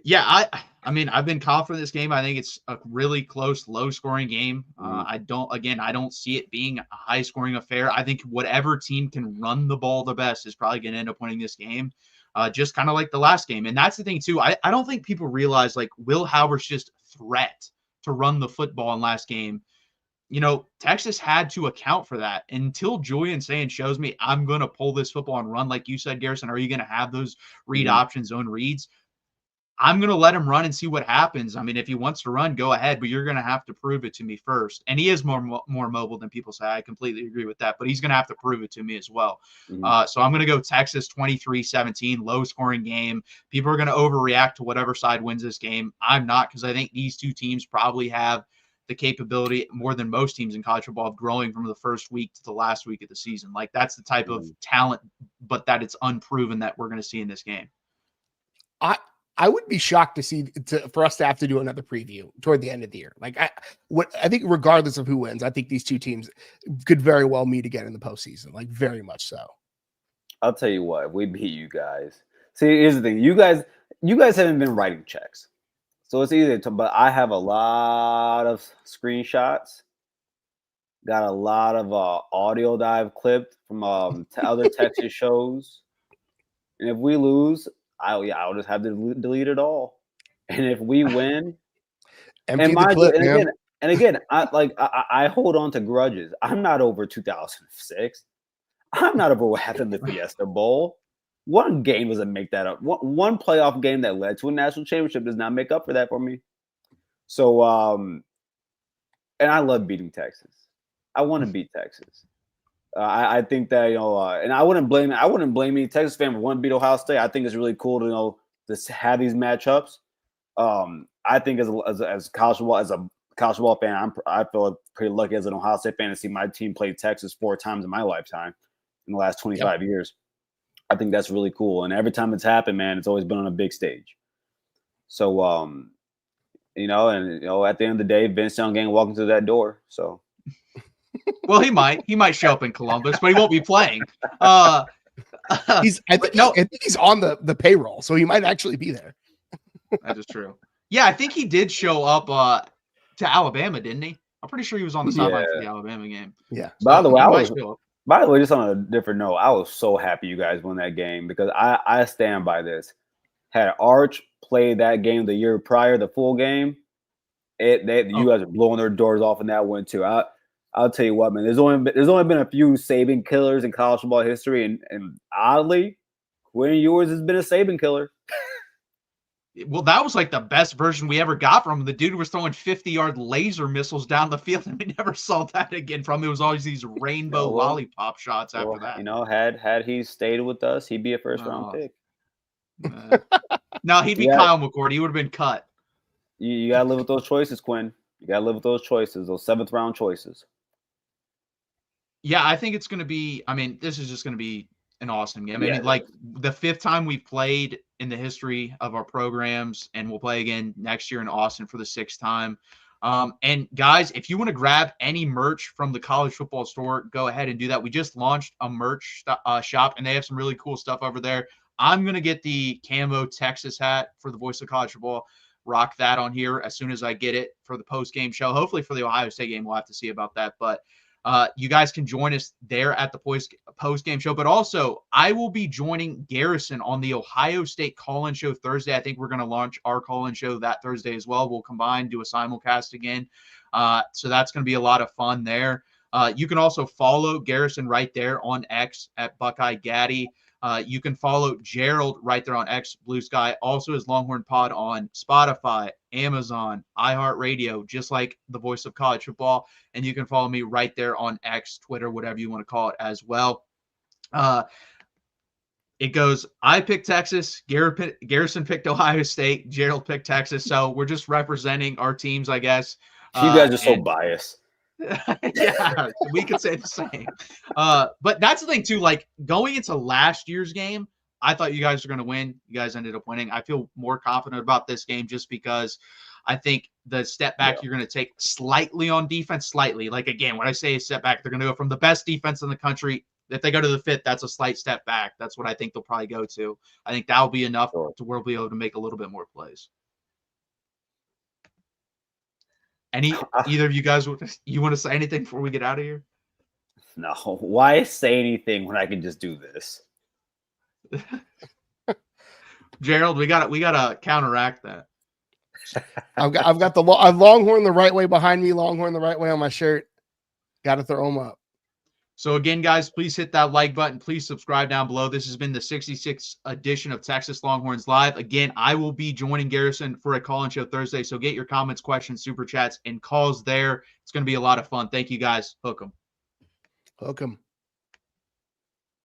yeah, I've been confident in this game. I think it's a really close, low-scoring game. I don't see it being a high-scoring affair. I think whatever team can run the ball the best is probably going to end up winning this game, just kind of like the last game. And that's the thing, too. I don't think people realize, Will Howard's just threat to run the football in last game. Texas had to account for that until Julian Sayin shows me I'm going to pull this football and run. Like you said, Garrison, are you going to have those read options, zone reads? I'm going to let him run and see what happens. I mean, if he wants to run, go ahead, but you're going to have to prove it to me first. And he is more mobile than people say. I completely agree with that, but he's going to have to prove it to me as well. So I'm going to go Texas 23-17, low scoring game. People are going to overreact to whatever side wins this game. I'm not, because I think these two teams probably have the capability more than most teams in college football of growing from the first week to the last week of the season. Like, that's the type of talent, but that it's unproven, that we're going to see in this game. I would be shocked to see for us to have to do another preview toward the end of the year. Like, I think regardless of who wins, I think these two teams could very well meet again in the postseason. Like, very much so. I'll tell you what, if we beat you guys. See, here's the thing: you guys haven't been writing checks, so it's easy. But I have a lot of screenshots, got a lot of audio that I've clipped from other Texas shows, and if we lose, I'll just have to delete it all. And if we win, empty the clip, and again, I hold on to grudges. I'm not over 2006. I'm not over what happened in the Fiesta Bowl. One game doesn't make that up. One playoff game that led to a national championship does not make up for that for me. So, and I love beating Texas. I want to beat Texas. I think that, and I wouldn't blame any Texas fan for wanting to beat Ohio State. I think it's really cool to to have these matchups. I think as a college football fan, I feel pretty lucky as an Ohio State fan to see my team play Texas 4 times in my lifetime in the last 25 years. I think that's really cool, and every time it's happened, man, it's always been on a big stage. So, at the end of the day, Vince Young ain't walking through that door, so. Well, he might show up in Columbus, but he won't be playing. I think he's on the payroll, so he might actually be there. That is true. Yeah, I think he did show up to Alabama, didn't he? I'm pretty sure he was on the sideline for the Alabama game. Yeah. So by the way, just on a different note, I was so happy you guys won that game, because I stand by this. Had Arch played that game the year prior, the full game, you guys are blowing their doors off in that one too. I'll tell you what, man. There's only been a few Saban killers in college football history, and oddly, Quinn Ewers has been a Saban killer. Well, that was like the best version we ever got from him. The dude was throwing 50-yard laser missiles down the field, and we never saw that again from him. It was always these rainbow lollipop shots after that. Had he stayed with us, he'd be a first-round pick. No, he'd be Kyle McCord. He would have been cut. You got to live with those choices, Quinn. You got to live with those choices, those 7th-round choices. Yeah, I think it's going to be – I mean, this is just going to be an awesome game. I mean, like the 5th time we've played in the history of our programs, and we'll play again next year in Austin for the 6th time. And guys, if you want to grab any merch from the college football store, go ahead and do that. We just launched a merch shop, and they have some really cool stuff over there. I'm going to get the camo Texas hat for the Voice of College Football. Rock that on here as soon as I get it for the post-game show. Hopefully for the Ohio State game, we'll have to see about that. But you guys can join us there at the post-game show. But also, I will be joining Garrison on the Ohio State call-in show Thursday. I think we're going to launch our call-in show that Thursday as well. We'll combine, do a simulcast again. So that's going to be a lot of fun there. You can also follow Garrison right there on X at Buckeye Gaddy. You can follow Gerald right there on X, Blue Sky. Also his Longhorn Pod on Spotify, Amazon, iHeartRadio, just like the Voice of College Football. And you can follow me right there on X, Twitter, whatever you want to call it as well. It goes, I picked Texas, Garrison picked Ohio State, Gerald picked Texas. So we're just representing our teams, I guess. You guys are so biased. Yeah, we could say the same. But that's the thing too, like going into last year's game, I thought you guys were going to win. You guys ended up winning. I feel more confident about this game just because I think the step back you're going to take slightly on defense, slightly. Like, again, when I say a step back, they're going to go from the best defense in the country. If they go to the 5th, that's a slight step back. That's what I think they'll probably go to. I think that'll be enough to where we'll be able to make a little bit more plays. Either of you guys, you want to say anything before we get out of here? No. Why say anything when I can just do this? Gerald, we got to counteract that. I've got the Longhorn the right way behind me, Longhorn the right way on my shirt. Got to throw them up. So again, guys, please hit that like button. Please subscribe down below. This has been the 66th edition of Texas Longhorns Live. Again, I will be joining Garrison for a call-in show Thursday. So get your comments, questions, super chats, and calls there. It's going to be a lot of fun. Thank you, guys. Hook 'em. Hook 'em.